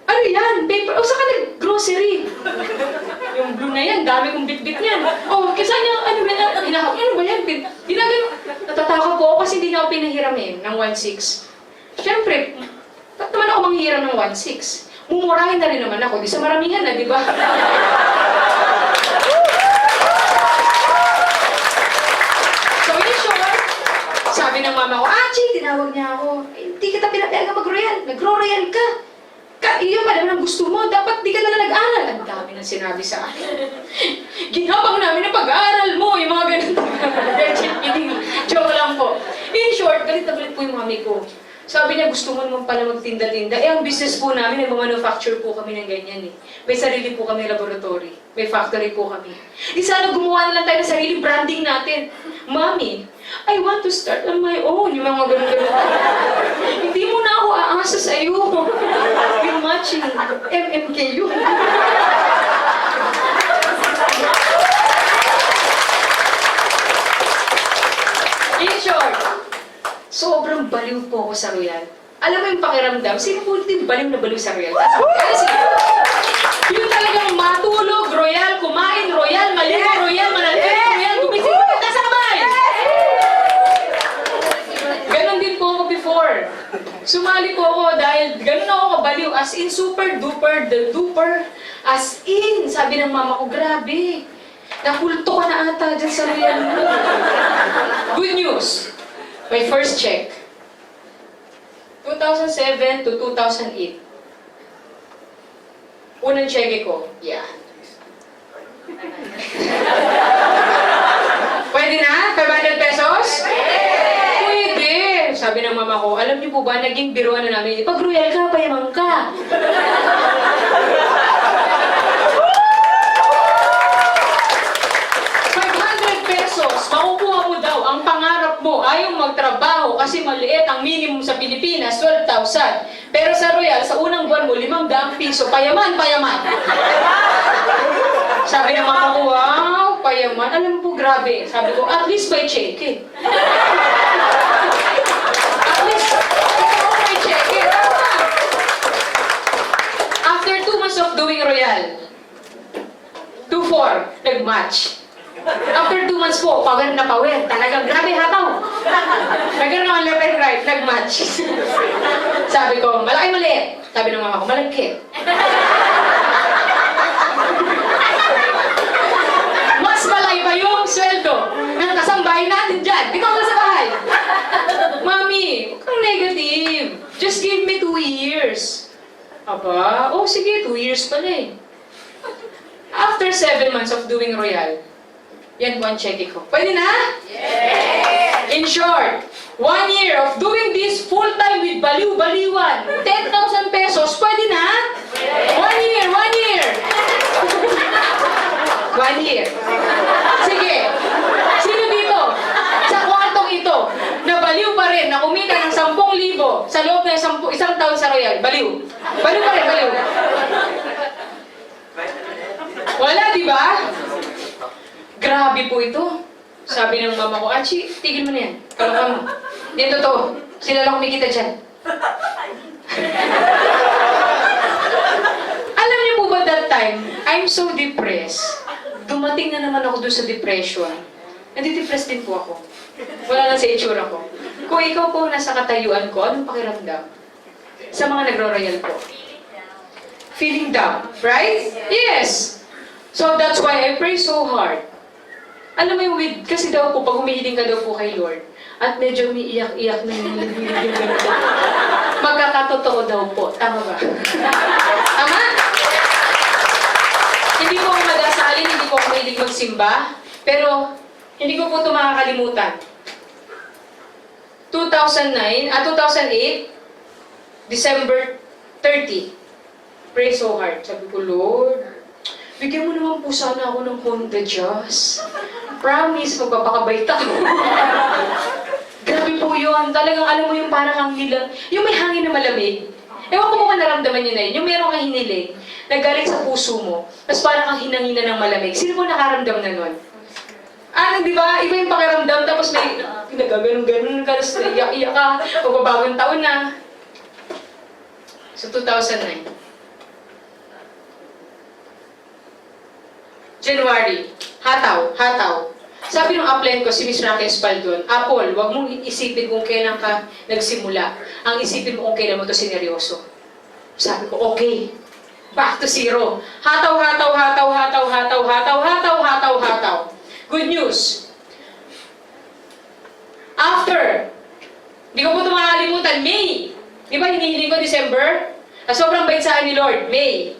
[SPEAKER 1] Ano yan? Paper? O, saan ka nag-grocery? Yung blue na yan, dami kong bitbit niyan. O, kasi niya, ano ba yan? Ginagano. Natatakot po ako kasi hindi niya ako pinahiramin ng 1.6. Siyempre, ba't naman ako manghiram ng 1.6? Mumurahin na rin naman ako, di sa maramihan na, di ba? So, in short, sabi ng mama ko, Achi, tinawag niya ako, hindi kita pinapayagan mag-royal, nagro-royal ka. Iyon pala ng gusto mo, dapat di ka na nag-aral. Ang dami nang sinabi sa akin. Ginabang namin ang pag-aaral mo, yung mga ganun. Joke lang po. In short, galit na galit po yung mami ko. Sabi niya, gusto mo naman pala magtinda-tinda. Eh, ang business po namin, nag-manufacture po kami ng ganyan eh. May sarili po kami laboratory. May factory po kami. Di sana gumawa na lang tayo ng sarili branding natin. Mami, I want to start on my own. Yung mga ganun-ganun. Hindi mo na ako aasa sa iyo. Yung matching MMKU. In short, sobrang baliw po ako sa Royal. Alam mo yung pakiramdam, sino po yung baliw na baliw sa Royal? Yung talagang matulog, Royal, kumain, Royal, maligo, Royal, manalpit, Royal, gumising, kasabay! Ganon din po ako before. Sumali po ako dahil ganon ako kabaliw, as in super duper, the duper, as in, sabi ng mama ko, grabe, nakulto ka na ata dyan sa Royal mo. Good news. My first check. 2007 to 2008. Unang check ko. Yeah. Pwede na? 500 pesos? Pwede. Sabi ng mama ko, alam niyo po ba, naging biruan na namin. Pag royal ka, payaman ka. Makukuha mo daw ang pangarap mo, ayaw magtrabaho kasi maliit ang minimum sa Pilipinas, 12,000. Pero sa Royal, sa unang buwan mo, 500 piso. Payaman, payaman. Sabi ng mama ko, wow, payaman. Alam mo po, grabe. Sabi ko, at least may check eh. At least, ikaw may check eh. After 2 months of doing Royal, 2-4, nag-match. After 2 months po, power na power. Talagang grabe hataw. Nagkaroon naman left and right, nag-match. Sabi ko, malaki maliit. Sabi ng mama ko, malagkit. Mas malaki pa yung sweldo ng kasambahay natin dyan. Ikaw na sa bahay. Mami, huwag kang negative. Just give me 2 years. Aba, oh sige, 2 years pala eh. After 7 months of doing Royal, yan po ang check ko. Pwede na?
[SPEAKER 3] Yes!
[SPEAKER 1] In short, 1 year of doing this full-time with baliw-baliwan, 10,000 pesos, pwede na? 1 year, 1 year! 1 year. Sige, sino dito? Sa kwartong ito, na baliw pa rin, na kumita ng 10,000 sa loob ng isang taon sa Royal, baliw. Baliw pa rin, baliw. Wala, di ba? Grabe po ito. Sabi ng mama ko, Achi, tigil mo na yan. Kalokan mo. Hindi totoo. Sila lang kumikita dyan. Alam niyo po ba that time, I'm so depressed. Dumating na naman ako doon sa depression. Nadidepressed din po ako. Wala lang sa itsura ko. Kung ikaw po nasa katayuan ko, anong pakiramdam? Sa mga nagro-royal po. Feeling down. Right? Yes! So that's why I pray so hard. Alam mo yung kasi daw po, pag humihiling ka daw po kay Lord, at medyo umiiyak-iyak na yung magkakatotoo daw po. Tama ba? Tama? Hindi po ako mag-asalin, hindi po ako mahilig magsimba, pero hindi ko po ito makakalimutan. 2008, December 30. Pray so hard. Sabi ko, Lord, bigyan mo naman po sana ako ng Honda Jazz. Promise, magpapakabait ako. Grabe po yun. Talagang alam mo yung parang ang nilang, yung may hangin na malamig. Ewan ko kung naramdaman niyo na yun. Yung meron kang hiniling, nagaling sa puso mo, tapos parang kang hinangina ng malamig. Sino po nakaramdam na nun? Di ba? Iba yung pakiramdam, tapos may nagaganon-ganon ka, tapos iyak-iyak ka, magbabagong taon na. So 2009. January, hataw. Sabi ng upline ko, si Miss Rocky Espaldon, Apple, wag mong isipin kung kailan ka nagsimula. Ang isipin mo kung kailan mo to sineryoso. Sabi ko, okay. Back to zero. Hataw. Good news. After, di ko po ito makakalimutan, May. Di ba hinihiling ko December? Sobrang bait sa akin ni Lord, May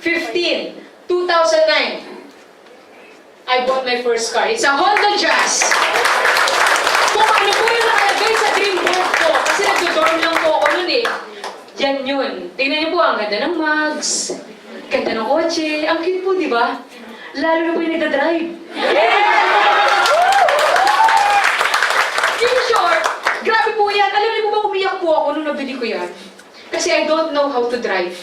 [SPEAKER 1] 15, 2009. I bought my first car. It's a Honda Jazz. Kung ano po yung nakalagay sa dream board ko, kasi nag-dorm lang po ako nun eh. Yan yun. Tingnan niyo po, ang ganda ng mugs, ganda ng kotse, ang cute po, di ba? Lalo na po yung nagdadrive. In short, grabe po yan. Alam niyo po ba, umiyak po ako nung nabili ko yan? Kasi I don't know how to drive.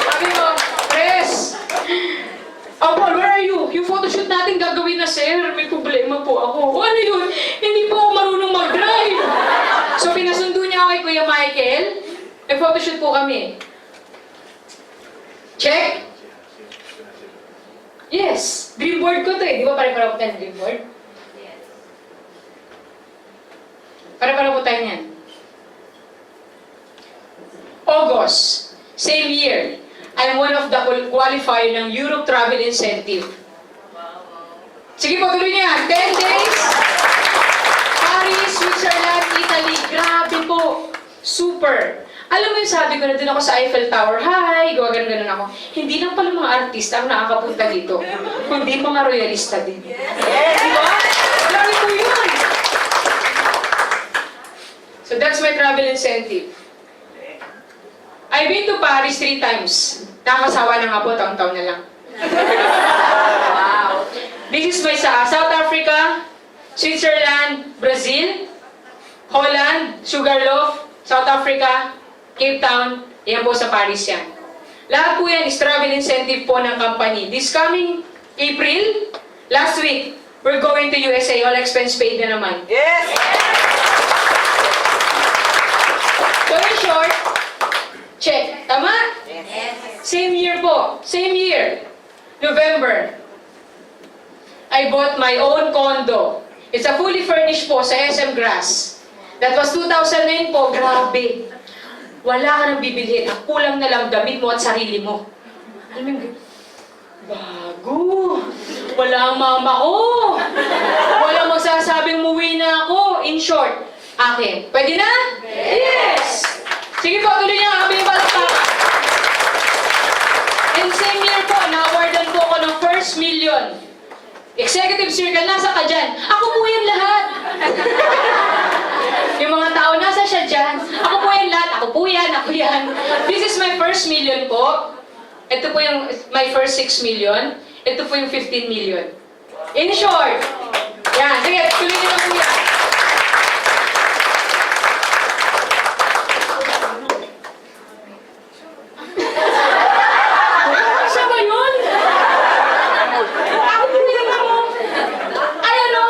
[SPEAKER 1] Sabi ko, Pres, Paul, where are you? Yung photoshoot natin gagawin na, sir. May problema po ako. O ano yun? Hindi po ako marunong mag-drive. So, pinasundo niya ako kay Kuya Michael. May photoshoot po kami. Check? Yes. Dream board ko to eh. Di ba pare-pareho ko tayo ng dream board? Pare-pareho ko tayo niyan. August. Same year. I'm one of the qualifier ng Europe Travel Incentive. Sige po, tuloy niya. 10 days. Paris, Switzerland, Italy. Grabe po. Super. Alam mo yung sabi ko na din ako sa Eiffel Tower, hi, gawa-ganon ako. Hindi lang pala mga artista ang nakakapunta dito, kundi mga royalista din. Di ba? Grabe po yun. So that's my travel incentive. I've been to Paris 3 times. Nakakasawa na nga po, taon-taon na lang. Wow. This is my South Africa, Switzerland, Brazil, Holland, Sugarloaf, South Africa, Cape Town, yan po sa Paris yan. Lahat po yan is travel incentive po ng company. This coming April, last week, we're going to USA, all expense paid na naman.
[SPEAKER 3] Yes!
[SPEAKER 1] So in short, check. Tama?
[SPEAKER 3] Yes.
[SPEAKER 1] Same year po. Same year. November. I bought my own condo. It's a fully furnished po sa SM Grass. That was 2009 po. Grabe. Wala ka nang bibilhin. Ang kulang na lang damit mo at sarili mo. Alam mo yung bago. Wala ang mama ko. Wala magsasabing muwi na ako. In short, akin. Pwede na? Yes! Sige po, tuloy niya. Kami yung palakpakan. And same year po, na-awardan po ako ng first million. Executive circle, nasa ka dyan? Ako po yan lahat. Yung mga tao, nasa siya dyan? Ako po yan lahat. Ako po yan, ako yan. This is my first million po. Ito po yung my first 6 million. Ito po yung 15 million. In short, yan. Sige, tuloy niyo na po yan. Siya ba yun? Ako po yan ako. Ay, ano?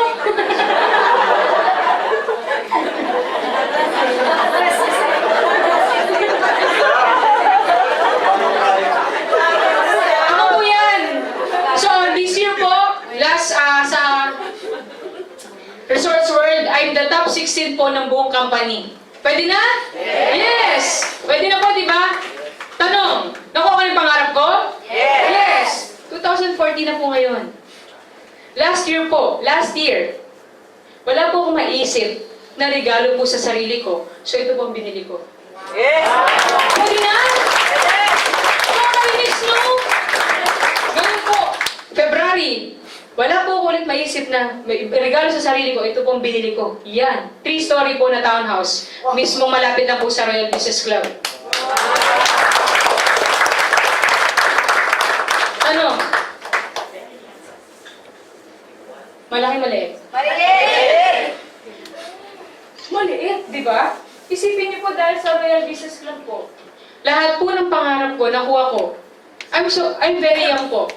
[SPEAKER 1] Ako po yan. So, this year po, last sa Resorts World, I'm the top 16 po ng buong company. Pwede na? Yes! Pwede na po, di ba? Tanong, nakuha ko yung pangarap ko? Yes! 2014 na po ngayon. Last year, wala po akong maisip na regalo po sa sarili ko. So, ito po ang binili ko.
[SPEAKER 3] Yes!
[SPEAKER 1] Pwede na? Nakakainis, no? Ganun po. February, wala po ako ulit maisip na may regalo sa sarili ko. Ito po ang binili ko. Yan. 3-story po na townhouse. Mismong malapit na po sa Royal Business Club. Ano? Malaki-maliit.
[SPEAKER 3] Maliit!
[SPEAKER 1] Maliit, di ba? Isipin niyo po dahil sa Royal Business Club po. Lahat po ng pangarap ko, nakuha ko. I'm very young po.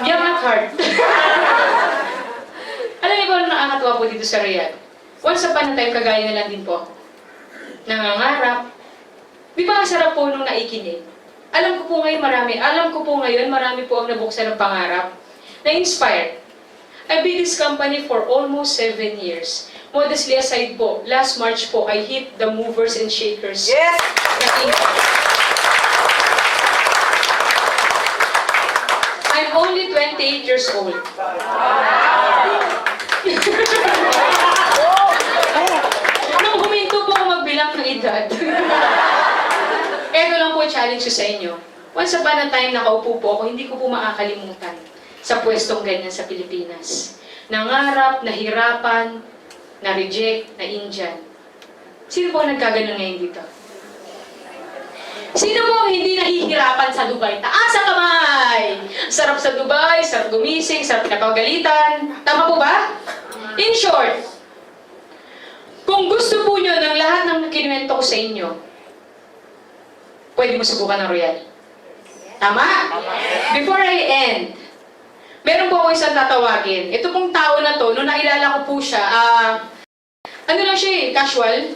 [SPEAKER 1] Young at heart. Alam niyo ba nakakatuwa po dito sa Royal? Once upon a time, kagaya na lang din po ako. Nangangarap, Di ba ang sarap po nung naikinig? Alam ko po ngayon marami po ang nabuksan ng pangarap, na-inspired. I've been this company for almost 7 years. Modestly aside po, last March po, I hit the movers and shakers.
[SPEAKER 3] Yes!
[SPEAKER 1] na income. I'm only 28 years old. Nung huminto po ako magbilang ng edad. Ito lang po challenge ko sa inyo. Once upon a time, nakaupo po ako, hindi ko po makakalimutan sa pwestong ganyan sa Pilipinas. Nangarap, nahirapan, na-reject, na-Indian. Sino po ang nagkaganon ngayon dito? Sino po ang hindi nahihirapan sa Dubai? Taas ang kamay! Sarap sa Dubai, sarap gumising, sarap pinapagalitan. Tama po ba? In short, kung gusto po nyo ng lahat ng kinuwento ko sa inyo, pwede mo subukan ng Royal. Tama? Before I end, meron po ako isang tatawagin. Ito pong tao na to, nung nailala ko po siya, ano lang siya eh, casual.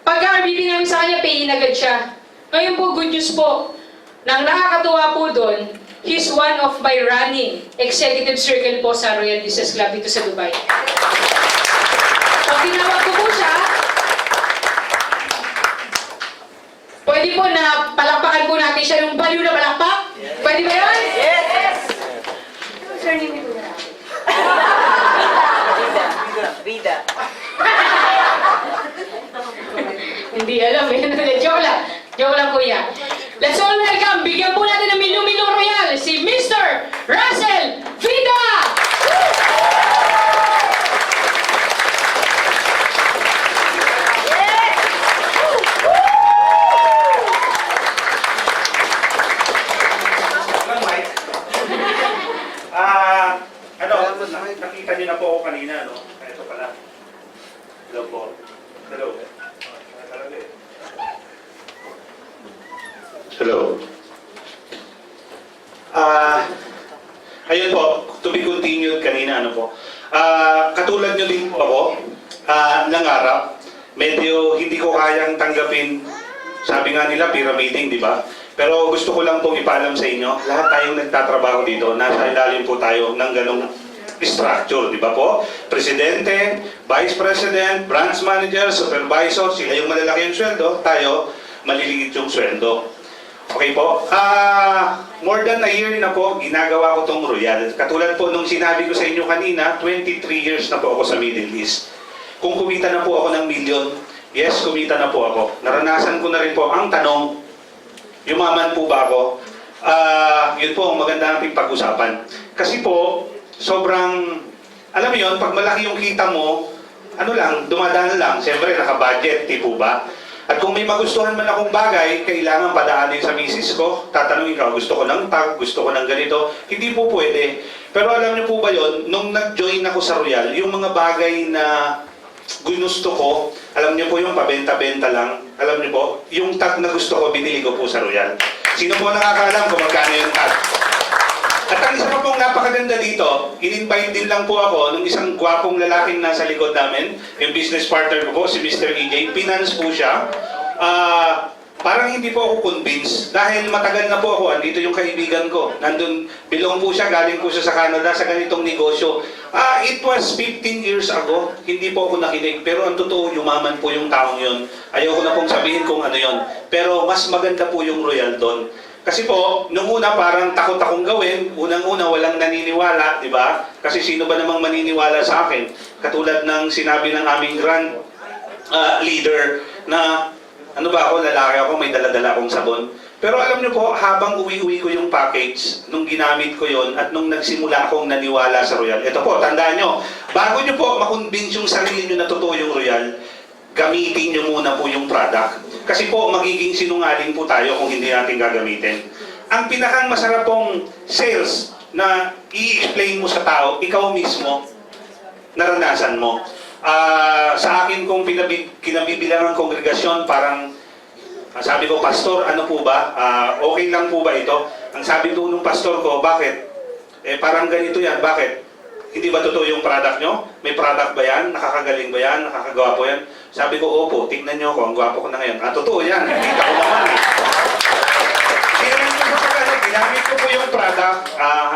[SPEAKER 1] Pagka-RBP namin sa kanya, pay-in agad siya. Ngayon po, good news po. Nang nakakatuwa po doon, he's one of my running executive circle po sa Royal Business Club dito sa Dubai. Pag tinawag ko po siya, pwede po na palakpakan po natin siya ng baliw na palakpak? Pwede ba yun?
[SPEAKER 3] Yes!
[SPEAKER 1] Surname niyo po na.
[SPEAKER 3] Vida.
[SPEAKER 1] Hindi alam eh. Joke lang. Joke lang kuya. Let's all welcome. Bigyan po natin ng milyong-milyong royal si Mr. Russell Vida!
[SPEAKER 4] Mike. Nakita niyo na po ako kanina, no? Ito pala. Hello po. Hello. Hello. Ayun po, to be continued kanina, ano po. Katulad niyo din po ako, nangarap. Medyo hindi ko kayang tanggapin, sabi nga nila, pyramiding, di ba? Pero gusto ko lang pong ipaalam sa inyo, lahat tayong nagtatrabaho dito, nasa ilalim po tayo ng ganong structure, di ba po? Presidente, Vice President, Branch Manager, Supervisor, sila yung malalaki yung sweldo, tayo, maliliit yung sweldo. Okay po? More than a year na po, ginagawa ko tong Royal. Katulad po nung sinabi ko sa inyo kanina, 23 years na po ako sa Middle East. Kung kumita na po ako ng milyon, yes, kumita na po ako. Naranasan ko na rin po ang tanong, yumaman po ba ako? Yun po ang maganda nating pag-usapan. Kasi po, sobrang, alam mo yun, pag malaki yung kita mo, ano lang, dumadaan lang. Siyempre, naka-budget, di po ba? At kung may magustuhan man akong bagay, kailangan padaanin sa misis ko, tatanungin ka, gusto ko ng tag, gusto ko ng ganito, hindi po pwede. Pero alam niyo po ba yun, nung nag-join ako sa Royal, yung mga bagay na gusto ko, alam niyo po yung pabenta-benta lang, alam niyo po, yung tag na gusto ko, binili ko po sa Royal. Sino po nakakaalam kung magkano yung tag? At ang isa pa pong napakaganda dito, in-invite din lang po ako ng isang gwapong lalaking nasa likod namin, yung business partner ko po, si Mr. EJ. Finance po siya. Parang hindi po ako convinced dahil matagal na po ako, andito yung kaibigan ko. Nandun, belong po siya, galing po siya sa Canada sa ganitong negosyo. It was 15 years ago, hindi po ako nakinig. Pero ang totoo, yumaman po yung taong yun. Ayoko na pong sabihin kung ano yun. Pero mas maganda po yung Royal doon. Kasi po, nung una parang takot akong gawin, unang-una walang naniniwala, di ba? Kasi sino ba namang maniniwala sa akin? Katulad ng sinabi ng aming grand leader na, ano ba ako, lalaki ako, may dala-dala akong sabon. Pero alam niyo po, habang uwi-uwi ko yung package, nung ginamit ko yon at nung nagsimula akong naniwala sa Royal, ito po, tandaan nyo, bago nyo po makonvince yung sarili nyo na totoo yung Royal, gamitin nyo muna po yung product. Kasi po, magiging sinungaling po tayo kung hindi natin gagamitin. Ang pinakang masarap pong sales na i-explain mo sa tao, ikaw mismo, naranasan mo. Sa akin kung kinabibilang ng kongregasyon, parang sabi ko, Pastor, ano po ba? Okay lang po ba ito? Ang sabi po nung pastor ko, bakit? Parang ganito yan, bakit? hindi ba totoo yung product nyo? May product ba yan? Nakakagaling ba yan? Nakakagawa po yan? Sabi ko, opo, tingnan nyo ako, ang gwapo ko na ngayon. Totoo yan, nakita ko naman. Ginamit ko po yung product,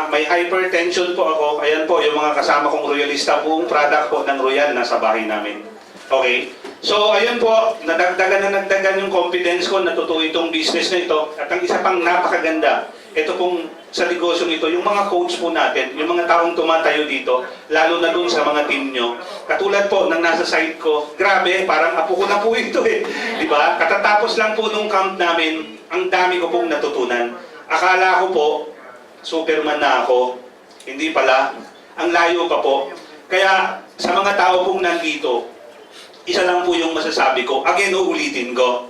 [SPEAKER 4] may hypertension po ako. Ayan po, yung mga kasama kong royalista po, yung product po ng Royal nasa bahay namin. Okay? So, ayun po, nadagdagan yung confidence ko na totoo itong business na ito. At ang isa pang napakaganda, ito pong sa negosyong ito, yung mga coach po natin, yung mga taong tumatayo dito, lalo na dun sa mga team nyo. Katulad po ng nasa site ko, grabe, parang apo ko na po ito eh. Diba? Katatapos lang po nung camp namin, ang dami ko pong natutunan. Akala ko po, Superman na ako. Hindi pala. Ang layo pa po. Kaya sa mga tao pong nandito, isa lang po yung masasabi ko. Again, uulitin ko.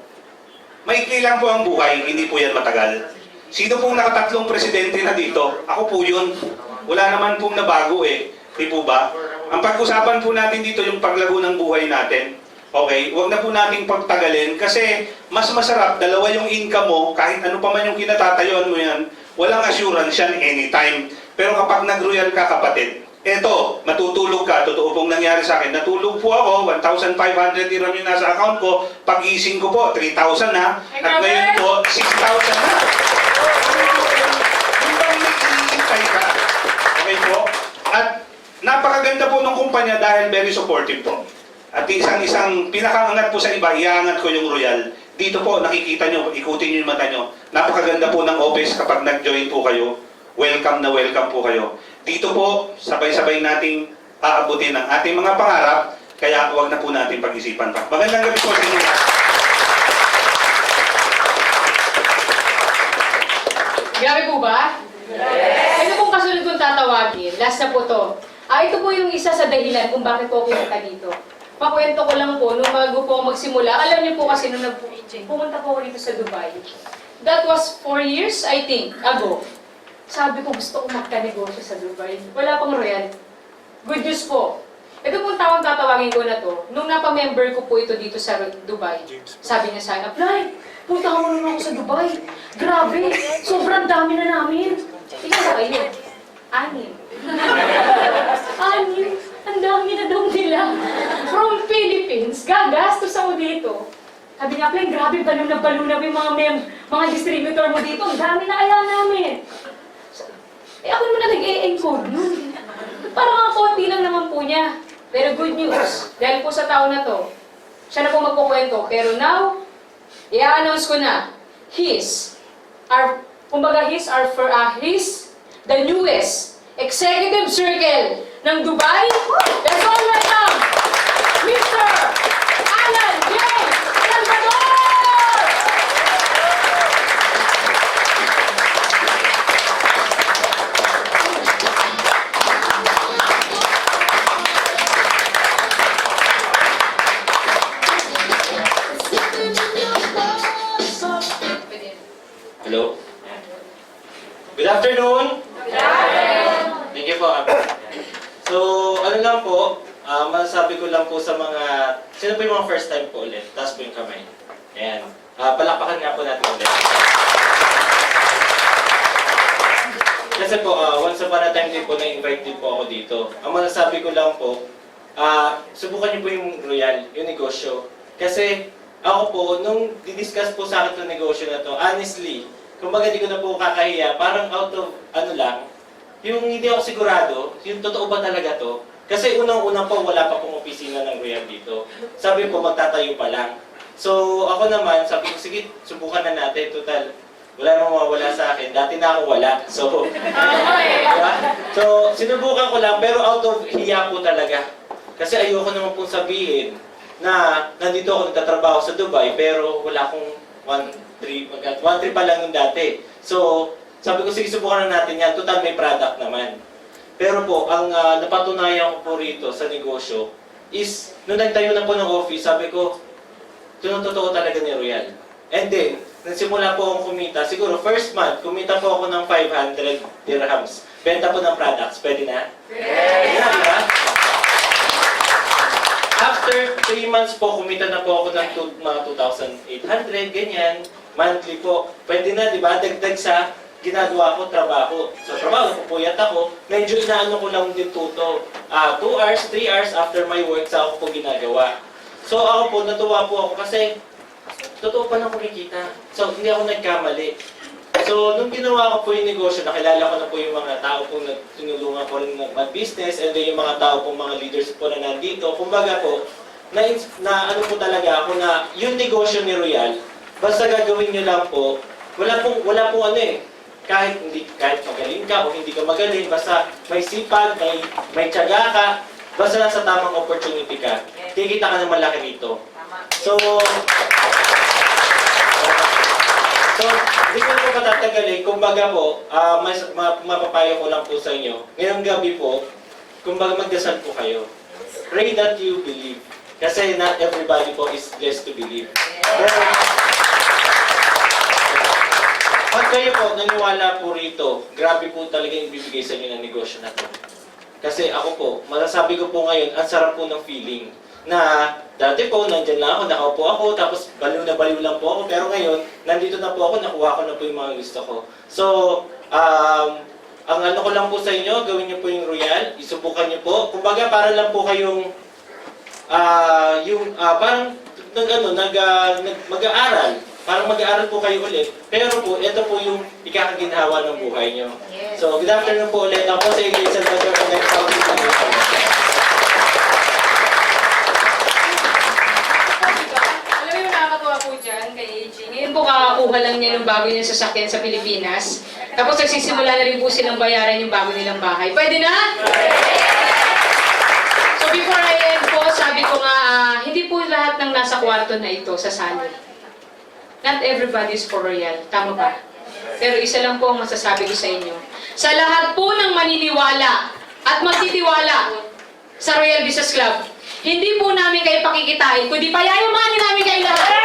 [SPEAKER 4] Maikli lang po ang buhay, hindi po yan matagal. Sino pong nakatatlong presidente na dito? Ako po yun. Wala naman pong nabago eh. Di po ba? Ang pag-usapan po natin dito yung paglago ng buhay natin. Okay? Huwag na po nating pagtagalin kasi mas masarap, dalawa yung income mo, kahit ano pa man yung kinatatayuan mo yan, walang assurance yan anytime. Pero kapag nag-royal ka kapatid, eto, matutulog ka, totoo pong nangyari sa akin, natulog po ako, 1,500 dirham yung nasa account ko, pag-gising ko po, 3,000 na, at ngayon po, 6,000 na. Yung bang nag-iintay ka. Okay po? At napakaganda po ng kumpanya dahil very supportive po. At isang pinakaangat po sa iba, iaangat ko yung Royal. Dito po, nakikita nyo, ikutin nyo yung mata nyo. Napakaganda po ng office kapag nag-join po kayo. Welcome na welcome po kayo. Dito po, sabay-sabay nating aabutin ang ating mga pangarap, kaya huwag na po natin pag-isipan pa. Magandang gabi po sa inyo.
[SPEAKER 1] Grabe po ba? Yes! Ito pong kasunod kong tatawagin. Last na po to. Ito po yung isa sa dahilan kung bakit po pumunta dito. Pakwento ko lang po, nung bago po ako magsimula, alam niyo po kasi nung pumunta po ako dito sa Dubai. That was 4 years, I think, ago. Sabi ko, gusto ko magka-negosyo sa Dubai. Wala pang Royal. Good news po. Ito pong tawang tatawagin ko na to, nung napamember ko po ito dito sa Dubai, sabi niya sa akin, apply! Punta ka muna ako sa Dubai. Grabe! Sobrang dami na namin. Ikaw ba kayo? 6. 6? Ang dami na daw nila. From Philippines, gagastos ako dito. Sabi niya, apply, grabe, baluna yung mga distributor mo dito. Ang dami na kaya namin. Ako naman na nag-e-encode nun. Parang mga konti lang naman po niya. Pero good news, dahil po sa tao na to, siya na po magkukwento. Pero now, i-announce ko na, he's the newest executive circle ng Dubai. Let's all welcome, Mr. Alan J. Salvador!
[SPEAKER 5] Hello? Good afternoon! Thank you po. So, ano lang po, masasabi ko lang po sa mga, sino po yung mga first time po ulit? Taas po yung kamay. Ayan. Palakpakan nga po natin ulit. Kasi po, once upon a time din po, na-invite din po ako dito. Ang masasabi ko lang po, subukan niyo po yung Royal, yung negosyo. Kasi, ako po, nung didiscuss po sa akin itong negosyo na to, honestly, kumbaga di ko na po kakahiya, parang out of, yung hindi ako sigurado, yung totoo ba talaga to? Kasi unang-unang po, wala pa pong opisina ng Royal dito. Sabi po, magtatayo pa lang. So, ako naman, sabi ko, sige, subukan na natin. Total, wala namang mawawala sa akin. Dati na ako wala. So, diba? So, sinubukan ko lang, pero out of hiya po talaga. Kasi ayoko naman pong sabihin na nandito ako nagtatrabaho sa Dubai, pero wala akong 1-3 pa lang yung dati. So, sabi ko, sige, subukan na natin yan. Total, may product naman. Pero po, ang napatunayan ko po rito sa negosyo is, nung nagtayo na po ng office, sabi ko, ito ang totoo talaga ni Royal. And then, nagsimula po akong kumita. Siguro, first month, kumita po ako ng 500 dirhams. Benta po ng products. Pwede na? Pwede na, diba? After 3 months po, kumita na po ako ng mga 2,800, ganyan. Monthly po. Pwede na, di ba? Dagdag sa ginagawa ko trabaho. So trabaho, pupuyat ako, medyo inaano ko lang din tuto. 2 hours, 3 hours after my work sa ako po ginagawa. So ako po, natuwa po ako kasi totoo pa lang kumikita. So hindi ako nagkamali. So nung ginawa ko po yung negosyo, nakilala ko na po yung mga tao po na tinulungan ko rin mag-business, and then yung mga tao po, mga leaders po na nandito. Kumbaga po, na ano po talaga ako na yung negosyo ni Royal, basta gagawin nyo lang po, wala pong ano eh, kahit magaling ka o hindi ka magaling, basta may sipag, may tiyaga ka, basta nasa tamang opportunity ka, kikita ka ng malaki dito. So, hindi ko na po patatagalin. Kumbaga po, mapapayo ko lang po sa inyo. Ngayong gabi po, kumbaga magdasal po kayo. Pray that you believe. Kasi not everybody po is blessed to believe. Pero, pag kayo po naniwala po rito, grabe po talaga yung bibigay sa inyo ng negosyo na to. Kasi ako po, masasabi ko po ngayon, ang sarap po ng feeling na dati po, nandyan lang ako, nakaupo ako, tapos baliw na baliw lang po ako. Pero ngayon, nandito na po ako, nakuha ko na po yung mga gusto ko. So, ang ano ko lang po sa inyo, gawin niyo po yung Royal, isubukan niyo po. Kumbaga, para lang po kayong, parang, mag-aaral. Parang mag-aaral po kayo ulit. Pero po, ito po yung ikakaginhawa ng buhay niyo. So, good afternoon po ulit. Ako po sa Iglesia Salvador ng Next Southeast Asia.
[SPEAKER 1] Alam mo yung nakakatawa po dyan kay AJ. Ngayon po kakakuha lang niya ng bago niyang sasakyan sa Pilipinas. Tapos nagsisimula na rin po silang bayaran yung bago nilang bahay. Pwede na? So before I end po, sabi ko nga, hindi po lahat ng nasa kwarto na ito sasali. Not everybody is for Royal. Tama ba? Pero isa lang po ang masasabi ko sa inyo. Sa lahat po ng maniniwala at magtitiwala sa Royal Business Club, hindi po namin kayo pakikitain, kundi payayamanin namin kayo lahat.